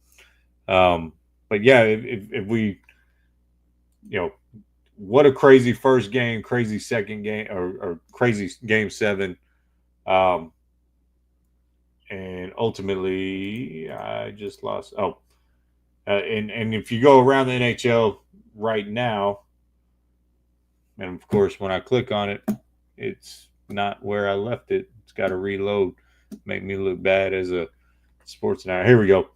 but yeah, if we, what a crazy first game, crazy second game, or crazy game 7. And ultimately, I just lost. And if you go around the NHL right now, and of course, when I click on it, it's not where I left it. It's got to reload, make me look bad as a sports night. Here we go.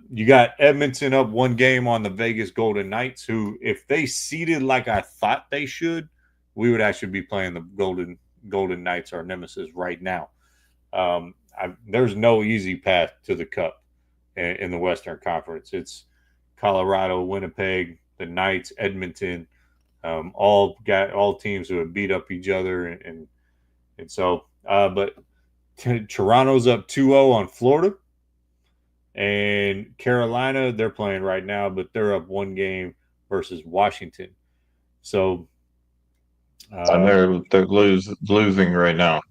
You got Edmonton up 1 game on the Vegas Golden Knights, who, if they seeded like I thought they should, we would actually be playing the Golden Knights, our nemesis, right now. There's no easy path to the Cup in the Western Conference. It's Colorado, Winnipeg, the Knights, Edmonton, all teams who have beat up each other, and so. But Toronto's up 2-0 on Florida, and Carolina, they're playing right now, but they're up 1 game versus Washington. So and they're losing right now.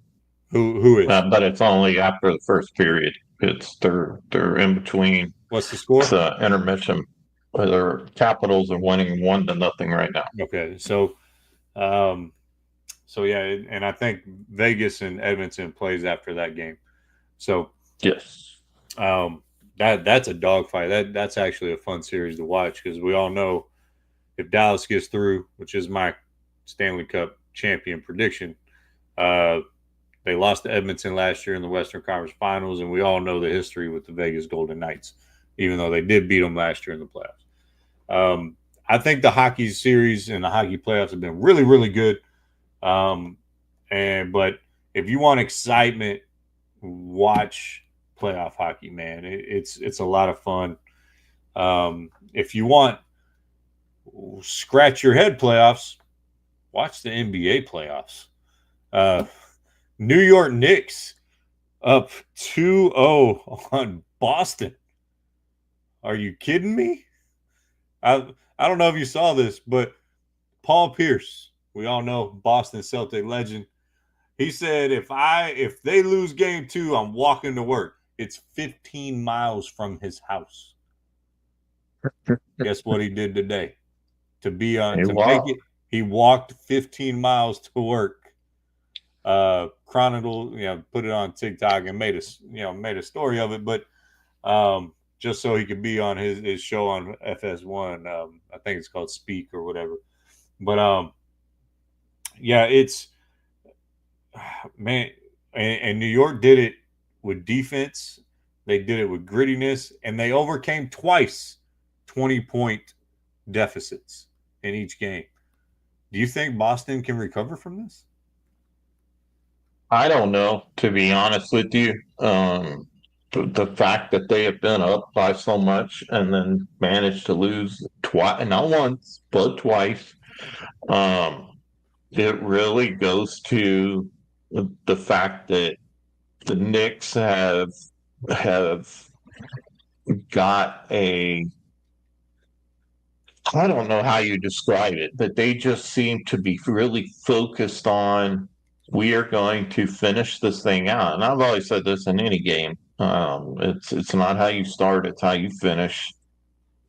Who is? But it's only after the first period. It's they're in between. What's the score? It's intermission. The Capitals are winning 1-0 right now. Okay, so yeah, and I think Vegas and Edmonton plays after that game. So yes, that's a dogfight. That's actually a fun series to watch, because we all know if Dallas gets through, which is my Stanley Cup champion prediction, they lost to Edmonton last year in the Western Conference Finals, and we all know the history with the Vegas Golden Knights, even though they did beat them last year in the playoffs. I think the hockey series and the hockey playoffs have been really, really good. But if you want excitement, watch playoff hockey, man. It's a lot of fun. If you want scratch your head playoffs, watch the NBA playoffs. New York Knicks up 2-0 on Boston. Are you kidding me? I don't know if you saw this, but Paul Pierce, we all know Boston Celtic legend. He said, if they lose game 2, I'm walking to work. It's 15 miles from his house. Guess what he did today? To make it, he walked 15 miles to work. Chronicled, put it on TikTok and made a story of it, but just so he could be on his show on FS1. I think it's called Speak or whatever. But yeah, it's man, and New York did it with defense. They did it with grittiness, and they overcame twice 20-point deficits in each game. Do you think Boston can recover from this? I don't know, to be honest with you. The fact that they have been up by so much and then managed to lose twice, not once, but twice, it really goes to the fact that the Knicks have got I don't know how you describe it, but they just seem to be really focused on, we are going to finish this thing out. And I've always said this in any game. It's not how you start, it's how you finish.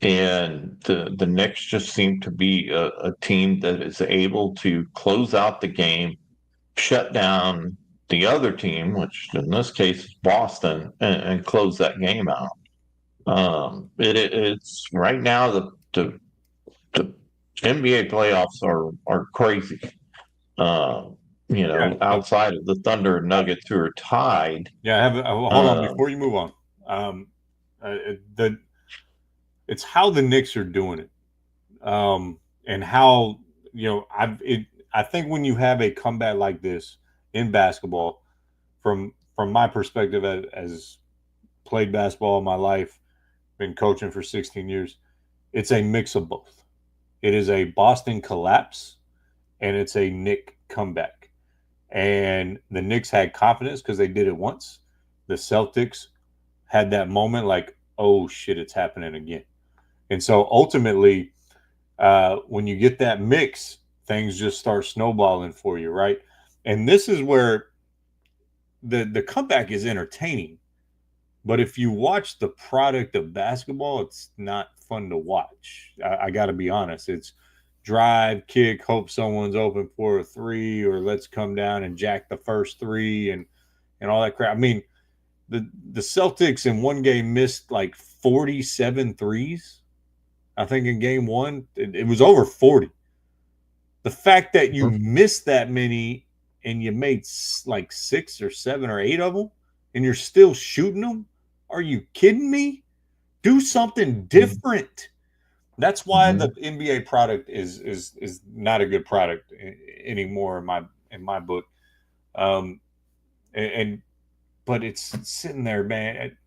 And the Knicks just seem to be a team that is able to close out the game, shut down the other team, which in this case is Boston, and close that game out. It's right now the NBA playoffs are crazy. Outside of the Thunder and Nuggets who are tied. Yeah, hold on before you move on. It's how the Knicks are doing it, and how I think when you have a comeback like this in basketball, from my perspective as played basketball in my life, been coaching for 16 years, it's a mix of both. It is a Boston collapse, and it's a Knick comeback. And the Knicks had confidence because they did it once. The Celtics had that moment like, oh, shit, it's happening again. And so ultimately, when you get that mix, things just start snowballing for you, right? And this is where the comeback is entertaining. But if you watch the product of basketball, it's not fun to watch. I got to be honest. It's drive, kick, hope someone's open for a three, or let's come down and jack the first three and all that crap. I mean, the Celtics in one game missed like 47 threes. I think in game one, it was over 40. The fact that you missed that many and you made like 6 or 7 or 8 of them and you're still shooting them, are you kidding me? Do something different. That's why the NBA product is not a good product anymore in my book. But it's sitting there, man.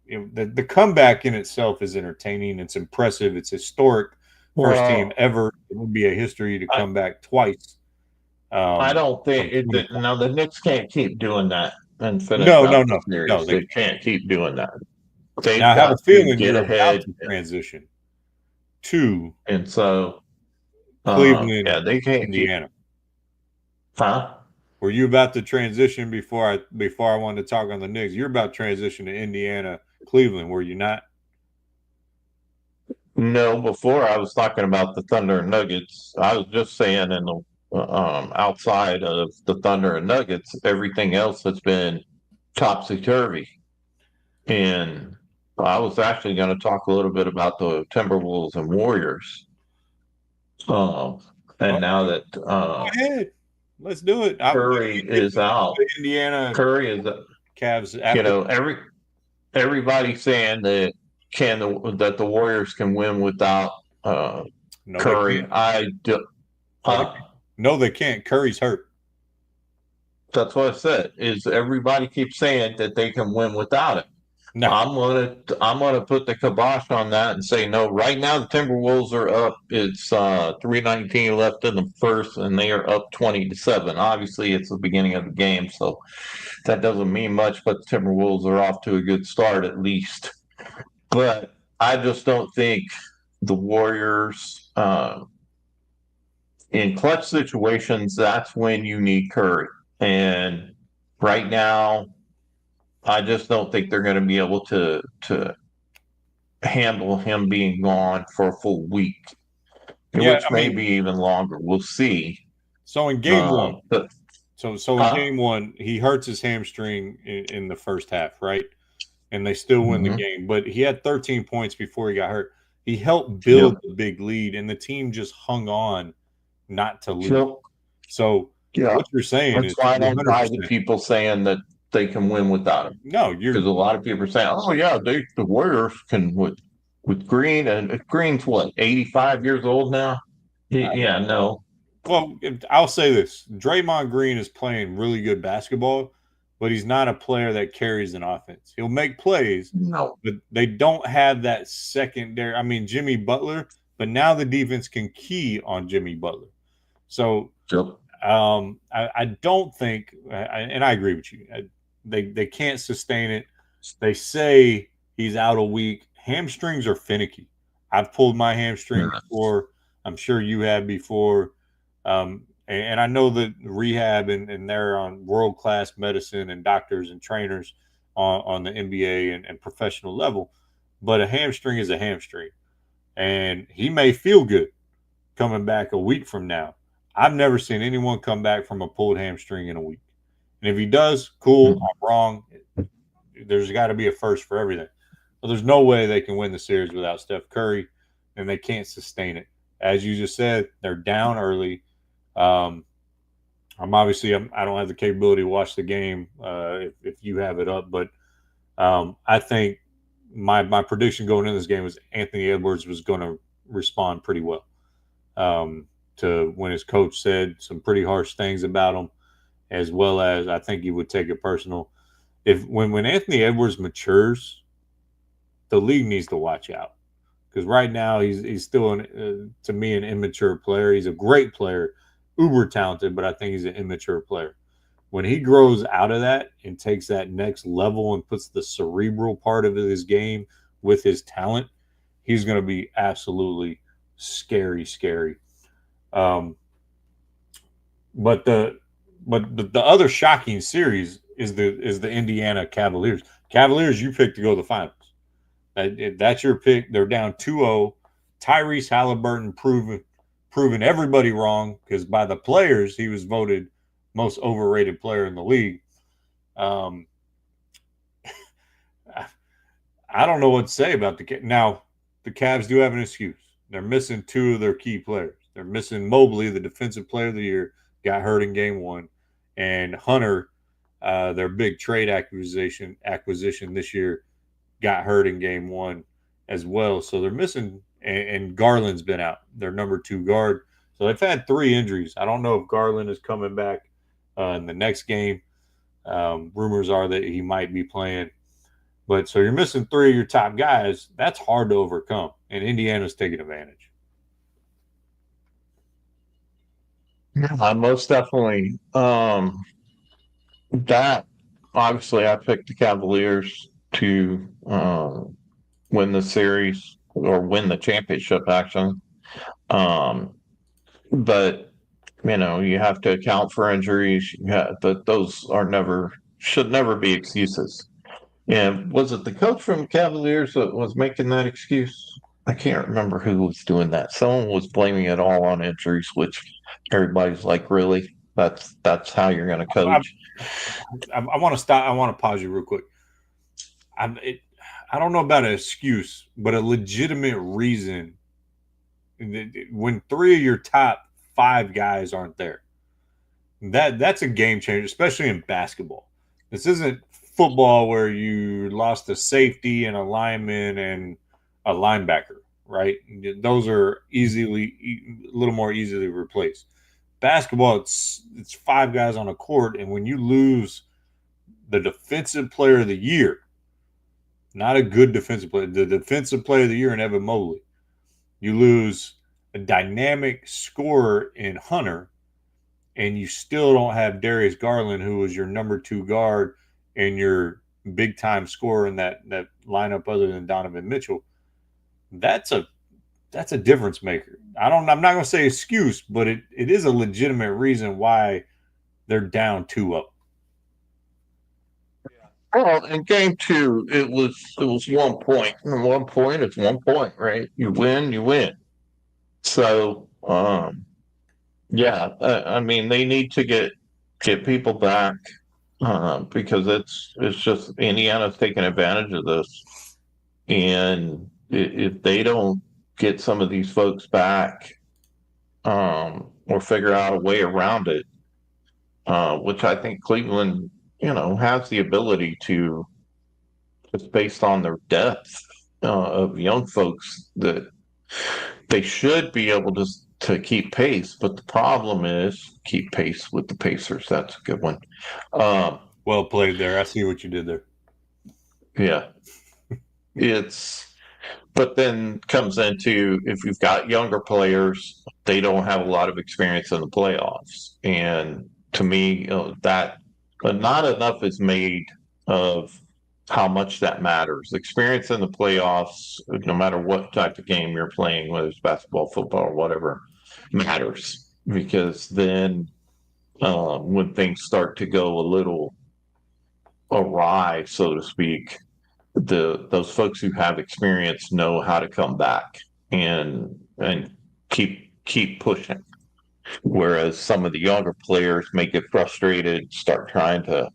The comeback in itself is entertaining. It's impressive. It's historic. First team ever. It would be a history to come back twice. I don't think the Knicks can't keep doing that and finish the series. No, they can't keep doing that. Now, I have a feeling you're about to transition to and so Cleveland, they can't Indiana. Huh? Were you about to transition before I wanted to talk on the Knicks? You're about to transition to Indiana, Cleveland, were you not? No, before I was talking about the Thunder and Nuggets. I was just saying in the outside of the Thunder and Nuggets, everything else has been topsy-turvy. And I was actually going to talk a little bit about the Timberwolves and Warriors. Now that go ahead, let's do it. Curry is out. Indiana Curry is Cavs. Everybody's saying that that the Warriors can win without Curry. No, they can't. Curry's hurt. That's what I said. Is everybody keeps saying that they can win without him. No. I'm gonna put the kibosh on that and say no. Right now the Timberwolves are up. It's 3:19 left in the first, and they are up 20-7. Obviously, it's the beginning of the game, so that doesn't mean much. But the Timberwolves are off to a good start at least. But I just don't think the Warriors. in clutch situations, that's when you need Curry. And right now, I just don't think they're going to be able to handle him being gone for a full week, Yeah, which I may mean, be even longer. We'll see. so in game one, But so in huh? game one, he hurts his hamstring in the first half, right? And they still win the Mhm. game. But he had 13 points before he got hurt. He helped Yep. build the big lead, and the team just hung on not to lose. Yep. So Yeah. what you're saying That's is why I don't buy the 100%. people saying that they can win without him. No, you're Because a lot of people are saying, "Oh yeah, the Warriors can with Green, and Green's what 85 years old now." Yeah, no, well. I'll say this: Draymond Green is playing really good basketball, but he's not a player that carries an offense. He'll make plays, no. but they don't have that secondary. I mean, Jimmy Butler, but now the defense can key on Jimmy Butler. So Yep. I don't think, and I agree with you. They can't sustain it. They say he's out a week. Hamstrings are finicky. I've pulled my hamstring Yeah. before. I'm sure you have before. And I know that rehab and they're on world class medicine and doctors and trainers on the NBA and professional level. But a hamstring is a hamstring. And he may feel good coming back a week from now. I've never seen anyone come back from a pulled hamstring in a week. And if he does, cool. I'm wrong. There's got to be a first for everything. But there's no way they can win the series without Steph Curry, and they can't sustain it. As you just said, they're down early. Um, I don't have the capability to watch the game if you have it up, but I think my prediction going into this game was Anthony Edwards was going to respond pretty well to when his coach said some pretty harsh things about him, as well as I think he would take it personal. If when Anthony Edwards matures, the league needs to watch out because right now he's still to me an immature player. He's a great player, uber talented, but I think he's an immature player. When he grows out of that and takes that next level and puts the cerebral part of his game with his talent, he's going to be absolutely scary. Um, but the other shocking series is the Indiana Cavaliers. Cavaliers, you picked to go to the finals. That's your pick. They're down 2-0. Tyrese Halliburton proving everybody wrong because by the players he was voted most overrated player in the league. Um, I don't know what to say about now. The Cavs do have an excuse. They're missing two of their key players. They're missing Mobley, the defensive player of the year, got hurt in game one, and Hunter, their big trade acquisition this year, got hurt in game one as well. So they're missing, and Garland's been out, their number 2 guard. So they've had 3 injuries. I don't know if Garland is coming back in the next game. Rumors are that he might be playing. But so you're missing 3 of your top guys. That's hard to overcome. And Indiana's taking advantage. Yeah, most definitely. That obviously, I picked the Cavaliers to win the series or win the championship, actually. Um, but you have to account for injuries. Those should never be excuses. And was it the coach from Cavaliers that was making that excuse? I can't remember who was doing that. Someone was blaming it all on injuries, which everybody's like, really? That's how you're going to coach? I want to stop. I want to pause you real quick. I don't know about an excuse, but a legitimate reason when 3 of your top 5 guys aren't there. That's a game changer, especially in basketball. This isn't football where you lost a safety and a lineman and a linebacker, right? Those are a little more easily replaced. Basketball, it's 5 guys on a court, and when you lose the defensive player of the year, not a good defensive player, the defensive player of the year in Evan Mobley, you lose a dynamic scorer in Hunter, and you still don't have Darius Garland, who was your number 2 guard and your big time scorer in that lineup other than Donovan Mitchell. That's a that's a difference maker. I'm not going to say excuse, but it is a legitimate reason why they're down 2-0. Well, in game two, it was 1 point. And 1 point is 1 point, right? You win, you win. So, yeah, I mean, they need to get people back because it's just Indiana's taking advantage of this, and if they don't get some of these folks back, or figure out a way around it, which I think Cleveland, has the ability to, just based on their depth of young folks, that they should be able to keep pace. But the problem is keep pace with the Pacers. That's a good one. Well played there. I see what you did there. Yeah, but then comes into, if you've got younger players, they don't have a lot of experience in the playoffs, and to me, that not enough is made of how much that matters. Experience in the playoffs, no matter what type of game you're playing, whether it's basketball, football, or whatever, matters, because then when things start to go a little awry, so to speak, those folks who have experience know how to come back and keep pushing. Whereas some of the younger players may get frustrated, start trying to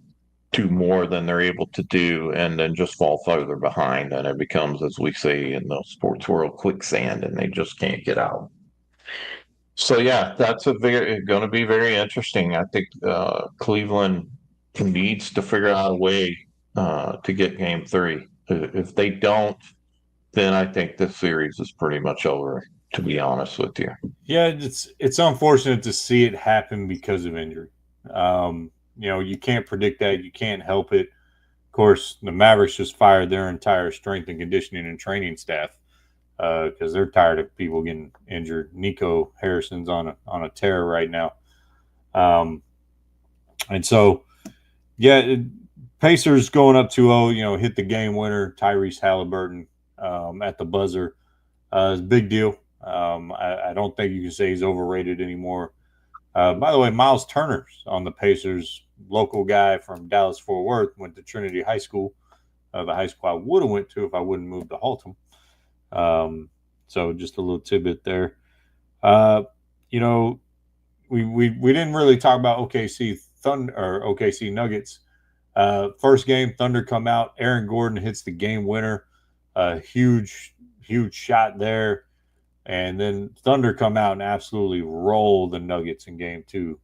do more than they're able to do, and then just fall further behind, and it becomes, as we say in the sports world, quicksand, and they just can't get out. So yeah, that's going to be very interesting. I think Cleveland needs to figure out a way to get game three. If they don't, then I think this series is pretty much over, to be honest with you. Yeah, it's unfortunate to see it happen because of injury. You can't predict that. You can't help it. Of course, the Mavericks just fired their entire strength and conditioning and training staff because they're tired of people getting injured. Nico Harrison's on a tear right now. And so, yeah, Pacers going up 2-0, hit the game winner, Tyrese Halliburton at the buzzer. It's a big deal. I don't think you can say he's overrated anymore. By the way, Miles Turner's on the Pacers, local guy from Dallas-Fort Worth, went to Trinity High School, the high school I would have went to if I wouldn't move to Haltom. So just a little tidbit there. We didn't really talk about OKC Thunder or OKC Nuggets. First game, Thunder come out. Aaron Gordon hits the game winner. Huge shot there. And then Thunder come out and absolutely roll the Nuggets in game two.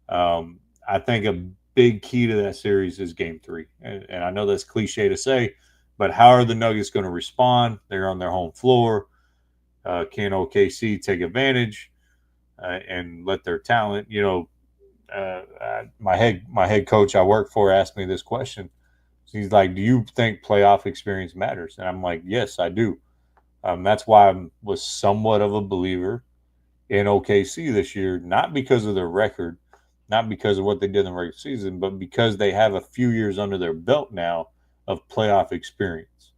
I think a big key to that series is game three. And I know that's cliche to say, but how are the Nuggets going to respond? They're on their home floor. Can OKC take advantage and let their talent, my head coach I work for asked me this question. He's like, do you think playoff experience matters? And I'm like, yes, I do. That's why I was somewhat of a believer in OKC this year, not because of their record, not because of what they did in the regular season, but because they have a few years under their belt now of playoff experience.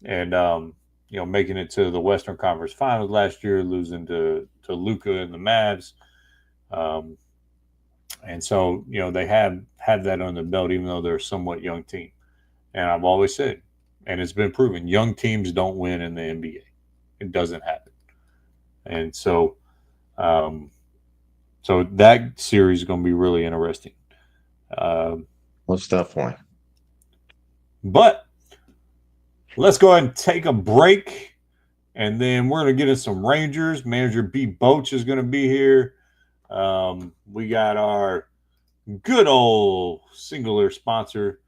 And, making it to the Western Conference Finals last year, losing to Luka and the Mavs. And so, they have that on their belt, even though they're a somewhat young team. And I've always said, and it's been proven, young teams don't win in the NBA. It doesn't happen. And so that series is going to be really interesting. Most definitely. But let's go ahead and take a break, and then we're going to get in some Rangers. Manager B. Boach is going to be here. We got our good old singular sponsor.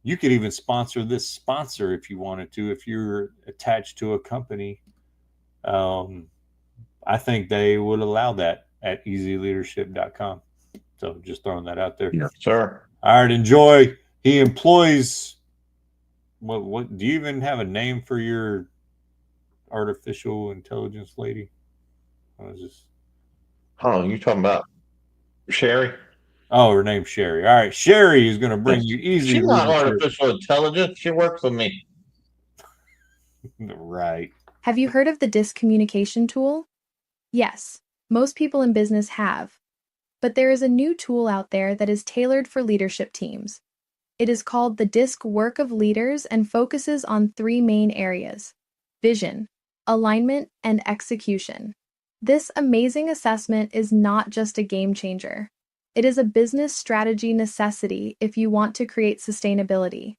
You could even sponsor this sponsor if you wanted to, if you're attached to a company. I think they would allow that at easyleadership.com. So just throwing that out there. Yeah, sure. All right, enjoy. He employs what do you even have a name for your artificial intelligence lady? What is this? Oh, you're talking about Sherry? Oh, her name's Sherry. All right, Sherry is going to bring you easy. She's not artificial intelligence. She works with me. Right. Have you heard of the DISC communication tool? Yes, most people in business have. But there is a new tool out there that is tailored for leadership teams. It is called the DISC Work of Leaders and focuses on 3 main areas: vision, alignment, and execution. This amazing assessment is not just a game changer. It is a business strategy necessity if you want to create sustainability.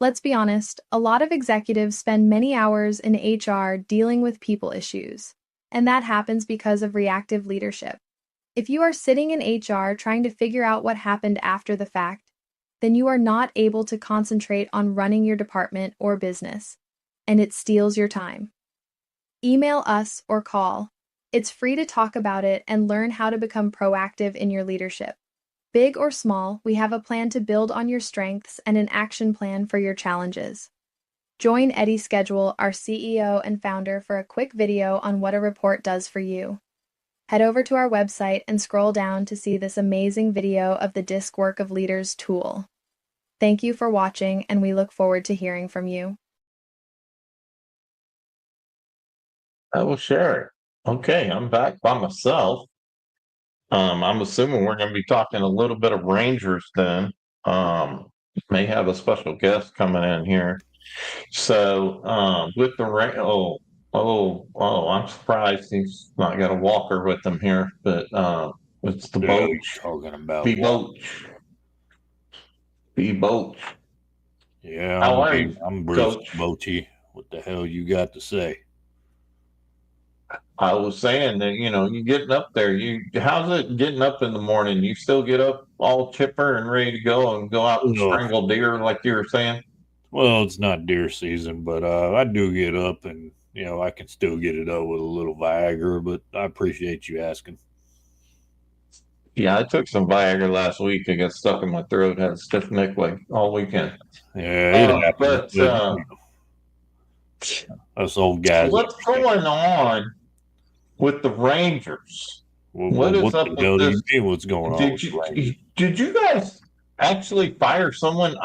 Let's be honest, a lot of executives spend many hours in HR dealing with people issues, and that happens because of reactive leadership. If you are sitting in HR trying to figure out what happened after the fact, then you are not able to concentrate on running your department or business, and it steals your time. Email us or call. It's free to talk about it and learn how to become proactive in your leadership. Big or small, we have a plan to build on your strengths and an action plan for your challenges. Join Eddie Schedule, our CEO and founder, for a quick video on what a report does for you. Head over to our website and scroll down to see this amazing video of the DISC Work of Leaders tool. Thank you for watching, and we look forward to hearing from you. I will share it. Okay, I'm back by myself. I'm assuming we're going to be talking a little bit of Rangers then. May have a special guest coming in here. So, with the I'm surprised he's not got a walker with him here, but it's the Yeah, boat. you're talking about The boat. The boat. Yeah, How are you, I'm Bruce Coach? Bochy. What the hell you got to say? I was saying that, you getting up there. How's it getting up in the morning? You still get up all chipper and ready to go and go out and Well, strangle deer like you were saying? well, it's not deer season, but I do get up, and I can still get it up with a little Viagra. But I appreciate you asking. Yeah, I took some Viagra last week. I got stuck in my throat, had a stiff neck like all weekend. Yeah, it happens. But But us old guys what's understand. going on with the Rangers? What is What up the with hell do you this? mean? What's going on with Did the Rangers? you guys actually fire someone?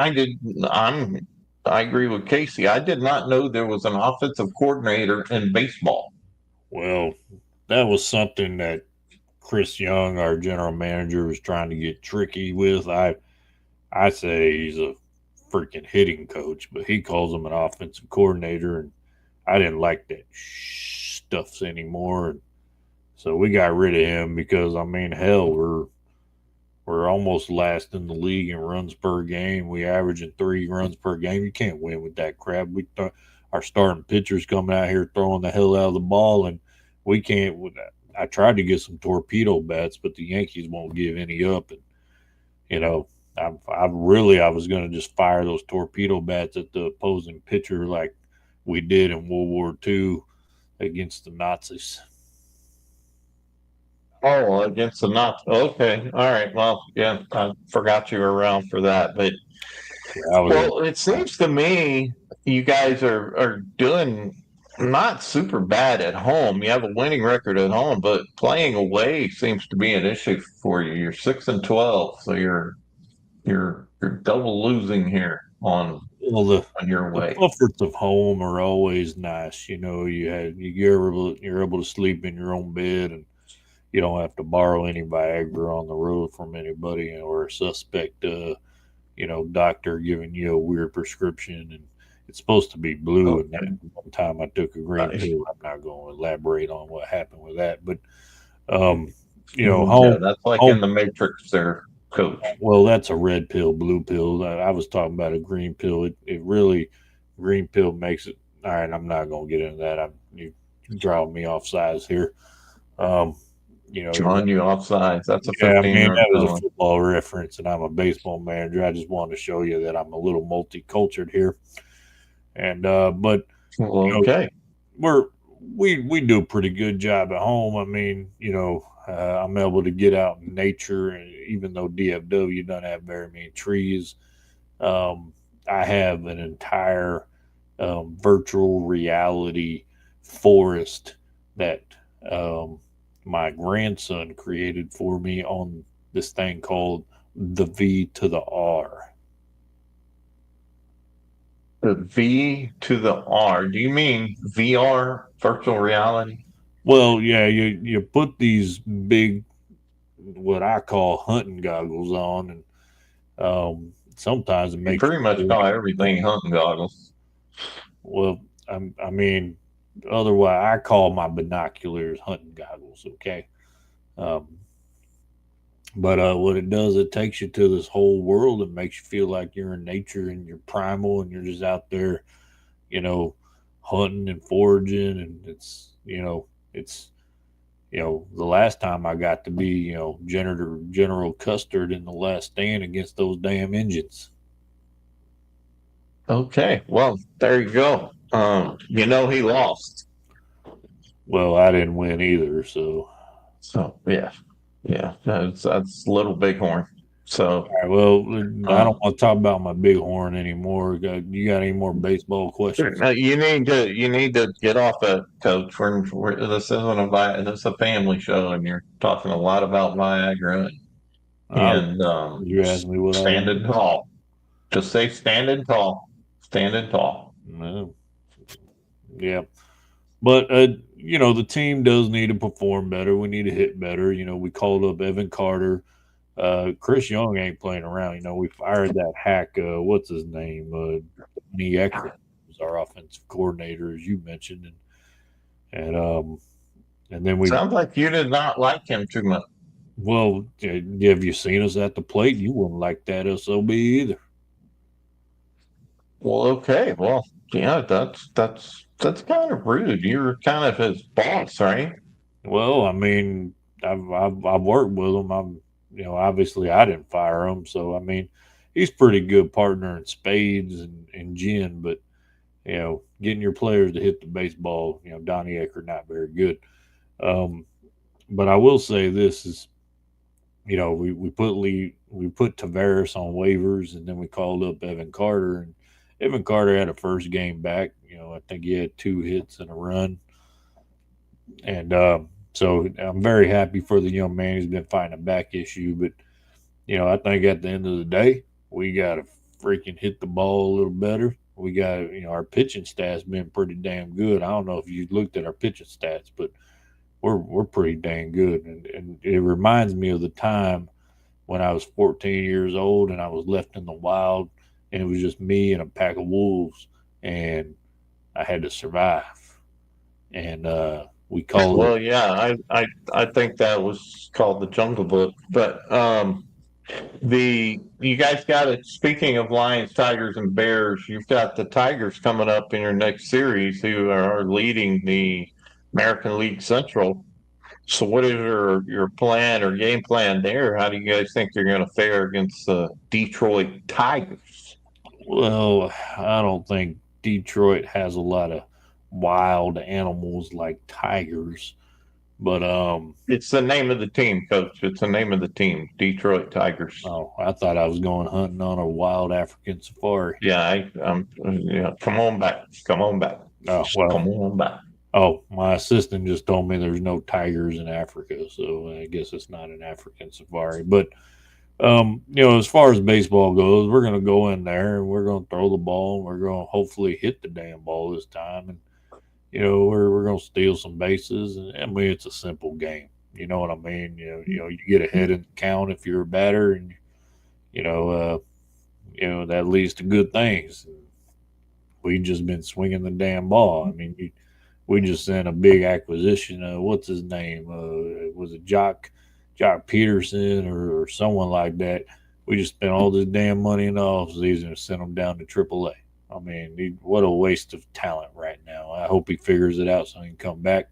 I agree with Casey. I did not know there was an offensive coordinator in baseball. Well, that was something that Chris Young, our general manager, was trying to get tricky with. I say he's a freaking hitting coach, but he calls him an offensive coordinator, and I didn't like that stuff anymore. And so we got rid of him because hell, we're almost last in the league in runs per game. We averaging 3 runs per game. You can't win with that crap. Our starting pitchers coming out here throwing the hell out of the ball, and we can't. I tried to get some torpedo bats, but the Yankees won't give any up. And I was going to just fire those torpedo bats at the opposing pitcher like we did in World War II against the Nazis. Oh, against the Knots. Okay. All right. Well, yeah, I forgot you were around for that. But, well, it seems to me you guys are doing not super bad at home. You have a winning record at home, but playing away seems to be an issue for you. You're 6-12, so you're double losing here on Well, your the way. comforts of home are always nice. You're able to sleep in your own bed, and you don't have to borrow any Viagra on the road from anybody or a suspect, doctor giving you a weird prescription. And it's supposed to be blue. Okay. And one time I took a green Nice. pill. I'm not going to elaborate on what happened with that, but Yeah, home, that's like home. in the Matrix there, Coach. Well, that's a red pill, blue pill. I was talking about a green pill. It really, green pill makes it. All right, I'm not going to get into that. You drawing me off sides here. Um, Drawing you off sides. That's a Yeah, 15-yard that was a penalty. football reference, and I'm a baseball manager. I just wanted to show you that I'm a little multicultural here. And but Okay. we do a pretty good job at home. I'm able to get out in nature, and even though DFW doesn't have very many trees, I have an entire virtual reality forest that my grandson created for me on this thing called the V to the R. The V to the R. Do you mean VR, virtual reality? Well, yeah, you put these big, what I call hunting goggles on, and sometimes it You makes pretty much you. call everything hunting goggles. Well, I mean, otherwise I call my binoculars hunting goggles. Okay, um, but what it does, it takes you to this whole world and makes you feel like you're in nature and you're primal and you're just out there, you know, hunting and foraging, and it's the last time I got to be, General Custard in the Last Stand against those damn engines. Okay, well, there you go. He lost. Well, I didn't win either, so. So yeah, that's Little Bighorn. So All right, well, I don't um, want to talk about my bighorn anymore. You got any more baseball questions? now you need to get off that, Coach. This is a family show, and you're talking a lot about Viagra I was, and you asked me what I was. standing tall. Just say standing tall, standing tall. No, yeah, but the team does need to perform better. We need to hit better. We called up Evan Carter. Chris Young ain't playing around. We fired that hack. What's his name? Donnie Eckert was our offensive coordinator, as you mentioned, and then we. Sounds like you did not like him too much. Well, have you seen us at the plate? You wouldn't like that SOB either. Well, okay. Well, yeah, that's kind of rude. You're kind of his boss, right? Well, I mean, I've worked with him. Obviously I didn't fire him, so I mean, he's pretty good partner in spades and gin, but getting your players to hit the baseball, Donnie Ecker not very good. Um, but I will say this is, we put Tavares on waivers, and then we called up Evan Carter, and Evan Carter had a first game back. I think he had 2 hits and a run, and so I'm very happy for the young man. He's been fighting a back issue, but I think at the end of the day, we got to freaking hit the ball a little better. We got, our pitching stats been pretty damn good. I don't know if you looked at our pitching stats, but we're pretty dang good, and it reminds me of the time when I was 14 years old and I was left in the wild, and it was just me and a pack of wolves, and I had to survive, and we called it. Well, yeah, I think that was called the Jungle Book. But the you guys got it. Speaking of Lions, Tigers, and Bears, you've got the Tigers coming up in your next series, who are leading the American League Central. So, what is your plan or game plan there? How do you guys think you're going to fare against the Detroit Tigers? Well, I don't think Detroit has a lot of wild animals like tigers, but It's the name of the team, Coach. It's the name of the team, Detroit Tigers. oh, I thought I was going hunting on a wild African safari. Yeah, yeah. Come on back. Come on back. Oh well. Come on back. Oh, my assistant just told me there's no tigers in Africa, so I guess it's not an African safari. But as far as baseball goes, we're going to go in there and we're going to throw the ball, and we're going to hopefully hit the damn ball this time, and we're going to steal some bases. And I mean, it's a simple game. You know what I mean? You get ahead in the count if you're a batter, and you know, uh, that leads to good things. We just been swinging the damn ball. I mean, we just sent a big acquisition. What's his name? Was it Jock Peterson or someone like that? We just spent all this damn money in the offseason and sent him down to AAA. I mean, what a waste of talent right now. I hope he figures it out so he can come back.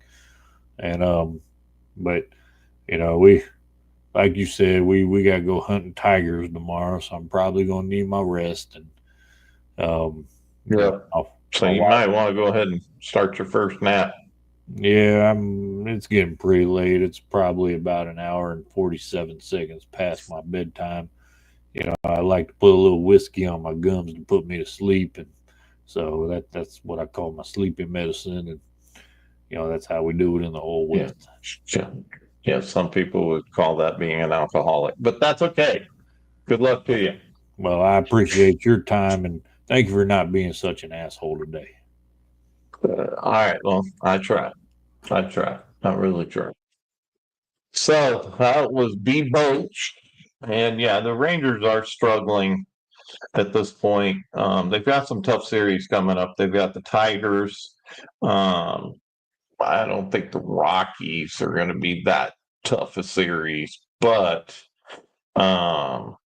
And but we, like you said, we got to go hunting tigers tomorrow, so I'm probably gonna need my rest. And Yeah. So you might want to go ahead and start your first nap. Yeah, it's getting pretty late. It's probably about an hour and 47 seconds past my bedtime. I like to put a little whiskey on my gums to put me to sleep, and so that's what I call my sleeping medicine, and that's how we do it in the old Yeah. West. Yeah, some people would call that being an alcoholic, but that's okay. Good luck to you. Well, I appreciate your time, and Thank you for not being such an asshole today. All right. Well, I try. I really try. So that was B Boach. And yeah, the Rangers are struggling at this point. They've got some tough series coming up. They've got the Tigers. Um, I don't think the Rockies are going to be that tough a series, but um,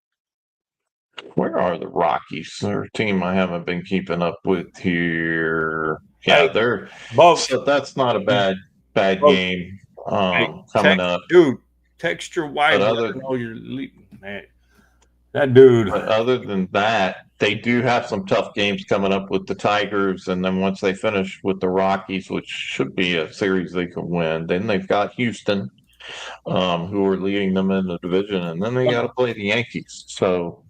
where are the Rockies? They're a team I haven't been keeping up with here. Yeah, Hey, they're Boach, so that's not a bad Boach, game hey, coming up. dude, text your wife. But Let other her know you're leaving. Man, that dude. but other than that, they do have some tough games coming up with the Tigers, and then once they finish with the Rockies, which should be a series they can win, then they've got Houston, who are leading them in the division, and then they got to play the Yankees. So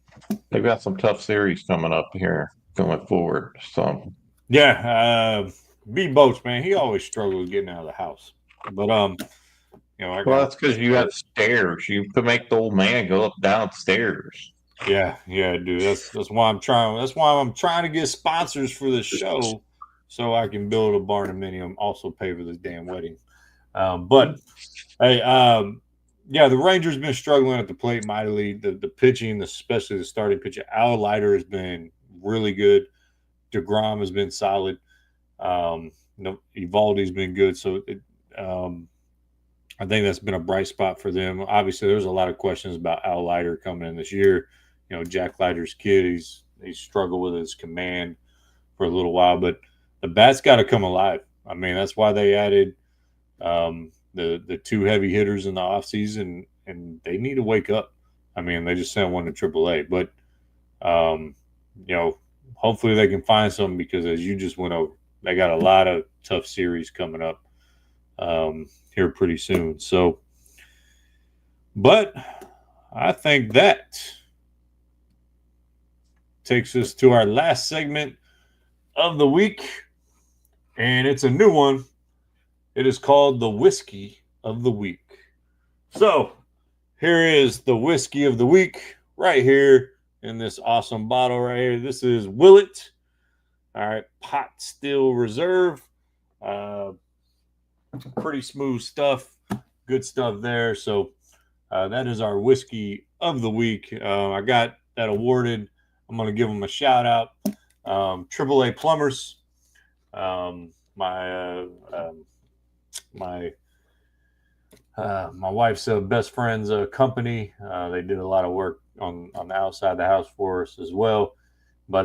they've got some tough series coming up here going forward. So Yeah, B Boats, man, he always struggles getting out of the house. But you know, I well, got that's because you have stairs. You can make the old man go up downstairs. yeah, dude. That's why I'm trying. That's why I'm trying to get sponsors for the show, so I can build a barnuminium, also pay for this damn wedding. But hey, yeah, the Rangers been struggling at the plate mightily. The pitching, especially the starting pitcher, Al Leiter has been really good. DeGrom has been solid. Evaldi's been good. So I think that's been a bright spot for them. Obviously, there's a lot of questions about Al Leiter coming in this year. You know, Jack Leiter's kid, he's struggled with his command for a little while, but the bat's got to come alive. I mean, that's why they added the two heavy hitters in the offseason, and they need to wake up. I mean, they just sent one to AAA, but you know, hopefully they can find something because as you just went over, they got a lot of tough series coming up here pretty soon. So, but I think that takes us to our last segment of the week, and it's a new one. It is called the Whiskey of the Week. So, here is the Whiskey of the Week right here in this awesome bottle right here. This is Willet. All right, Pot Still Reserve. Pretty smooth stuff. Good stuff there. So, that is our Whiskey of the Week. I got that awarded. I'm going to give them a shout out. AAA Plumbers. My wife's best friend's company. They did a lot of work on the outside of the house for us as well. But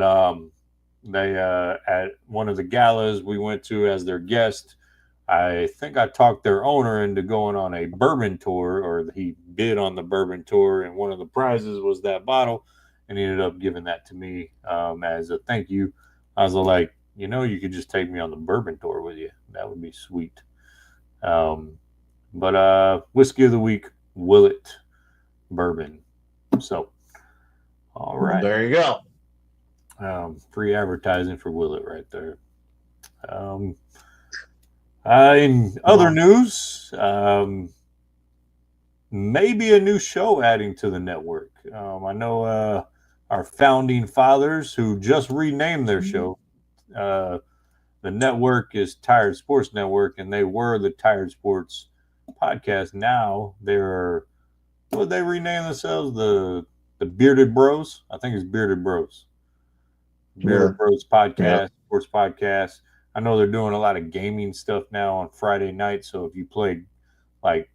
they at one of the galas we went to as their guest, I think I talked their owner into going on a bourbon tour, or he bid on the bourbon tour, and one of the prizes was that bottle, and he ended up giving that to me as a thank you. I was like, you could just take me on the bourbon tour with you. That would be sweet. But Whiskey of the Week, Willet Bourbon. So, all right. There you go. Free advertising for Willet right there. In other news, maybe a new show adding to the network. I know our founding fathers who just renamed their show. The network is Tired Sports Network, and they were the Tired Sports Podcast. Now they're, what would they rename themselves? The Bearded Bros? I think it's Bearded Bros. Bearded Bros Podcast, Sports Podcast. I know they're doing a lot of gaming stuff now on Friday night. So if you play like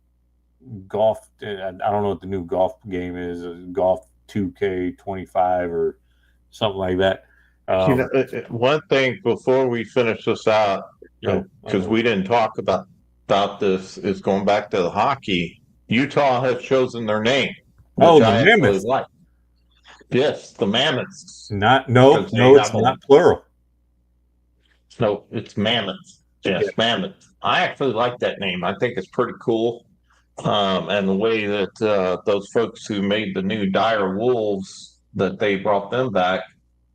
golf, I don't know what the new golf game is, golf 2K25 or something like that. One thing before we finish this out, because we didn't talk about this, is going back to the hockey. Utah has chosen their name. Oh, the Mammoths. Like. Yes, the Mammoths. No, it's not plural. No, it's Mammoths. Yes, Mammoths. I actually like that name. I think it's pretty cool. And the way that those folks who made the new Dire Wolves, that they brought them back,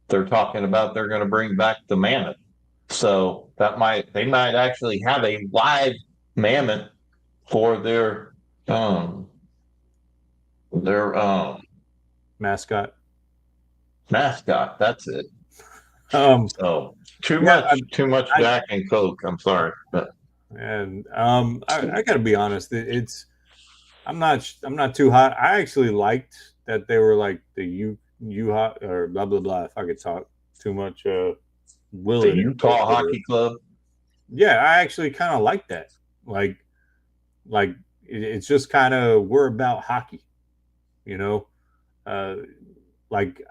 they're talking about they're going to bring back the Mammoth. So they might actually have a live mammoth for their mascot. That's it. So too Yeah, much I, Jack and Coke. I'm sorry, but and I got to be honest. I'm not too hot. I actually liked that they were like the U hot or blah blah blah. If I could talk too much, will the it? Utah Hockey Club. Yeah, I actually kind of like that. Like like it's just kind of we're about hockey, you know. Uh, like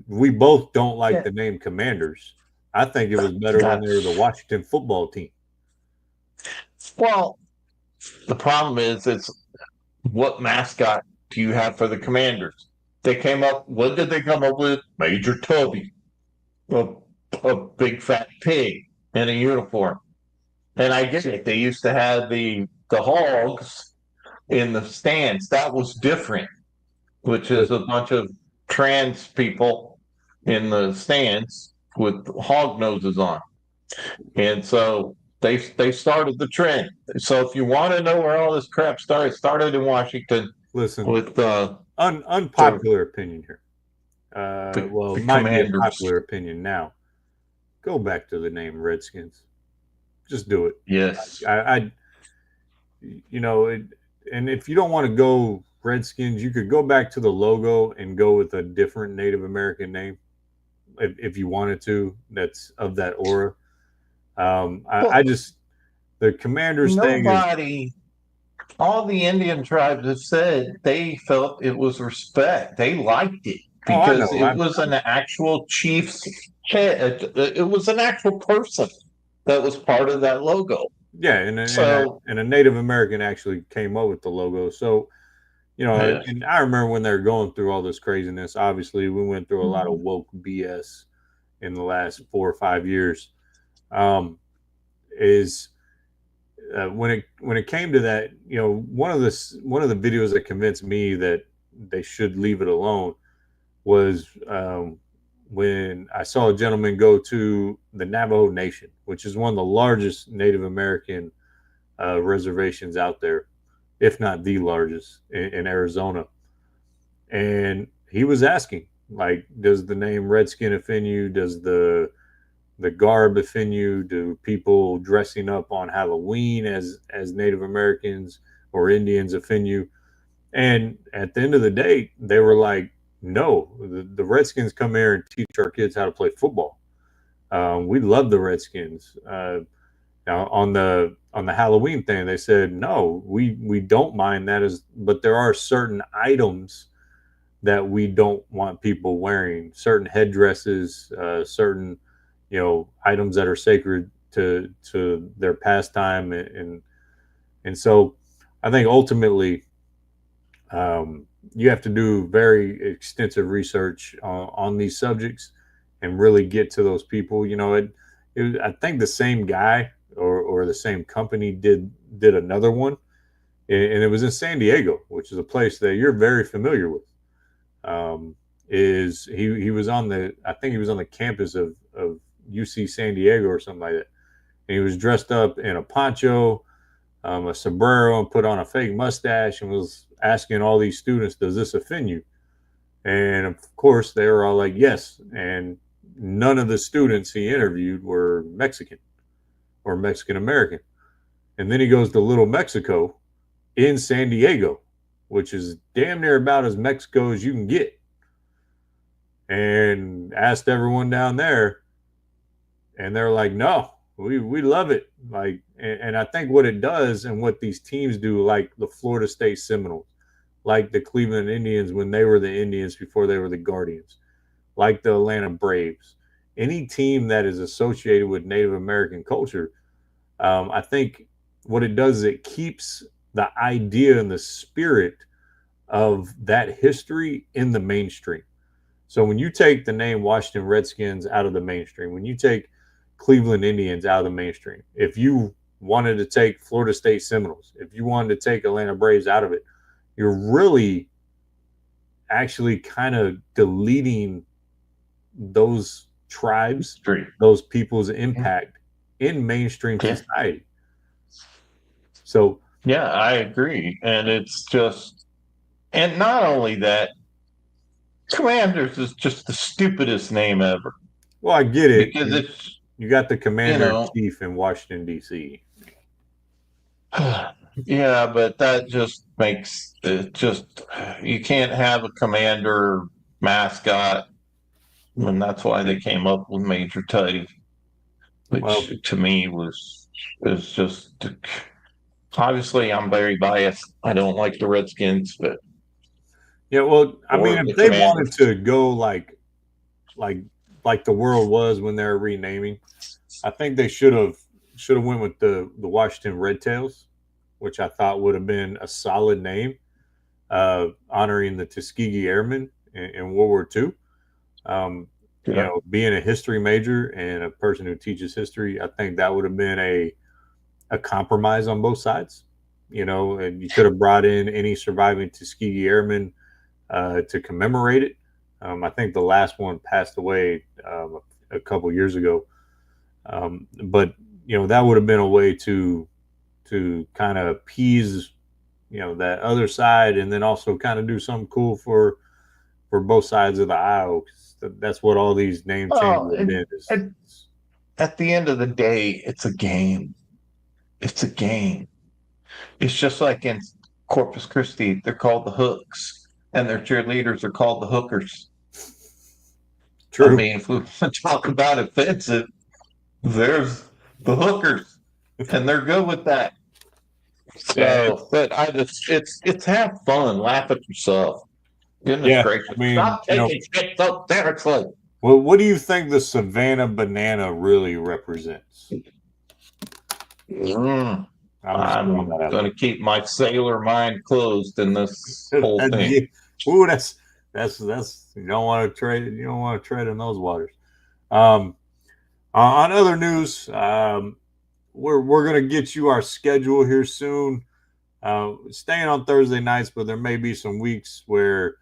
we both don't like Yeah. the name Commanders. I think it was better when they were the That's Washington football team. well. The problem is, it's what mascot do you have for the Commanders? They came up. What did they come up with? Major Tubby, a, a big fat pig in a uniform. And I get it. They used to have the hogs in the stands. That was different, which is a bunch of trans people in the stands with hog noses on. And so they started the trend. So if you want to know where all this crap started, it started in Washington Listen, with unpopular opinion here. Well, the it might be a Commanders. popular opinion now. Go back to the name Redskins. Just do it. Yes. I you know, and if you don't want to go Redskins, you could go back to the logo and go with a different Native American name if you wanted to. That's of that aura. I just the Commanders thing is. Nobody, all the Indian tribes have said they felt it was respect. They liked it Oh, I because know. it was an actual chief's head. It was an actual person that was part of that logo. Yeah, and So, a Native American actually came up with the logo. So yeah. and I remember when they were going through all this craziness. Obviously, we went through a lot of woke BS in the last 4 or 5 years. Is when it came to that, one of the videos that convinced me that they should leave it alone was when I saw a gentleman go to the Navajo Nation, which is one of the largest Native American reservations out there, if not the largest in Arizona. And he was asking, like, does the name Redskin offend you? Does the garb offend you? Do people dressing up on Halloween as Native Americans or Indians offend you? And at the end of the day, they were like, no, the Redskins come here and teach our kids how to play football. We love the Redskins. Now on the Halloween thing, they said no, we don't mind that, but there are certain items that we don't want people wearing, certain headdresses, certain items that are sacred to their pastime, and so I think ultimately you have to do very extensive research on these subjects and really get to those people. I think the same guy or the same company did another one, and it was in San Diego, which is a place that you're very familiar with. Is he was on the I think he was on the campus of UC San Diego or something like that, and he was dressed up in a poncho, a sombrero, and put on a fake mustache, and was asking all these students, "Does this offend you?" And of course, they were all like, "Yes." And none of the students he interviewed were Mexican or Mexican American. And then he goes to Little Mexico in San Diego, which is damn near about as Mexico as you can get, and asked everyone down there, and they're like, no, we love it. Like, and I think what it does and what these teams do, like the Florida State Seminoles, like the Cleveland Indians when they were the Indians before they were the Guardians, like the Atlanta Braves, any team that is associated with Native American culture, I think what it does is it keeps the idea and the spirit of that history in the mainstream. So when you take the name Washington Redskins out of the mainstream, when you take Cleveland Indians out of the mainstream, if you wanted to take Florida State Seminoles, if you wanted to take Atlanta Braves out of it, you're really actually kind of deleting those tribes, those people's impact in mainstream society. So yeah, I agree. And it's just, and not only that, Commanders is just the stupidest name ever. Well, I get it. because it's, You got the commander in know, chief in Washington, D.C. yeah, but that just makes it just, you can't have a commander mascot. And that's why they came up with Major Tutty, which Well, to me is just, obviously I'm very biased. I don't like the Redskins, but yeah. Well, I mean, or the if they wanted Commanders. to go like like the world was when they're renaming, I think they should have went with the Washington Red Tails, which I thought would have been a solid name, honoring the Tuskegee Airmen in World War II. Um, Yeah. being a history major and a person who teaches history, I think that would have been a compromise on both sides. And you could have brought in any surviving Tuskegee Airmen to commemorate it. I think the last one passed away a couple years ago, but that would have been a way to kind of appease that other side, and then also kind of do something cool for both sides of the aisle. 'Cause that's what all these name changes Oh, have been. and at the end of the day, it's a game. It's a game. It's just like in Corpus Christi, they're called the Hooks, and their cheerleaders are called the Hookers. I True. mean, if we talk about offensive, there's the Hookers, and they're good with that. Yeah, So, but it's have fun, laugh at yourself. Goodness yeah. gracious, I mean, stop taking shit so seriously. well, what do you think the Savannah banana really represents? Mm. I'm just throwing I'm that out going to keep my sailor mind closed in this there. whole thing. Ooh, that's you don't want to trade. You don't want to trade in those waters. Um, on other news, we're gonna get you our schedule here soon. Staying on Thursday nights, but there may be some weeks where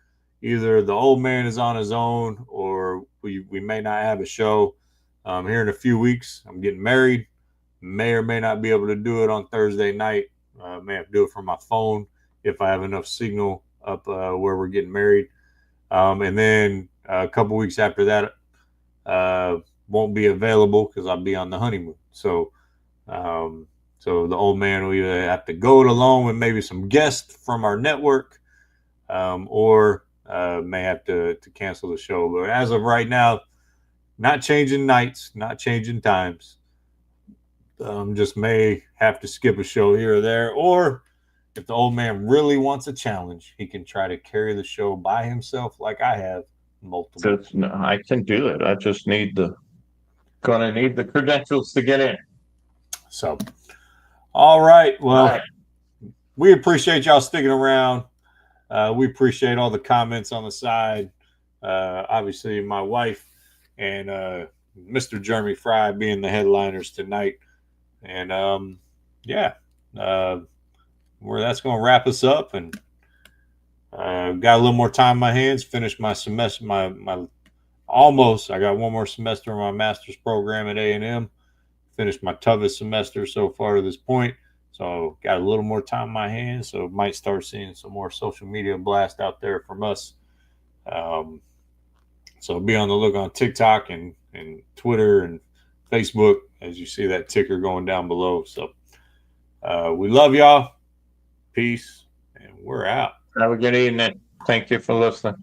either the old man is on his own or we may not have a show. Here in a few weeks, I'm getting married. May or may not be able to do it on Thursday night. May have to do it from my phone if I have enough signal up where we're getting married. And then a couple weeks after that, won't be available because I'll be on the honeymoon. So the old man will either have to go it alone with maybe some guests from our network, or may have to cancel the show. But as of right now, not changing nights, not changing times. Just may have to skip a show here or there. Or if the old man really wants a challenge, he can try to carry the show by himself like I have multiple. No, I can do it. I just gonna need the credentials to get in. So, all right. Well, All right. we appreciate y'all sticking around. We appreciate all the comments on the side. Obviously, my wife and Mr. Jeremy Fry being the headliners tonight. And where that's going to wrap us up. And got a little more time in my hands. Finished my semester, my almost. I got one more semester in my master's program at A&M. Finished my toughest semester so far to this point. So got a little more time in my hands. So might start seeing some more social media blast out there from us. So be on the look on TikTok and Twitter and Facebook as you see that ticker going down below. So we love y'all. Peace. And we're out. Have a good evening. Thank you for listening.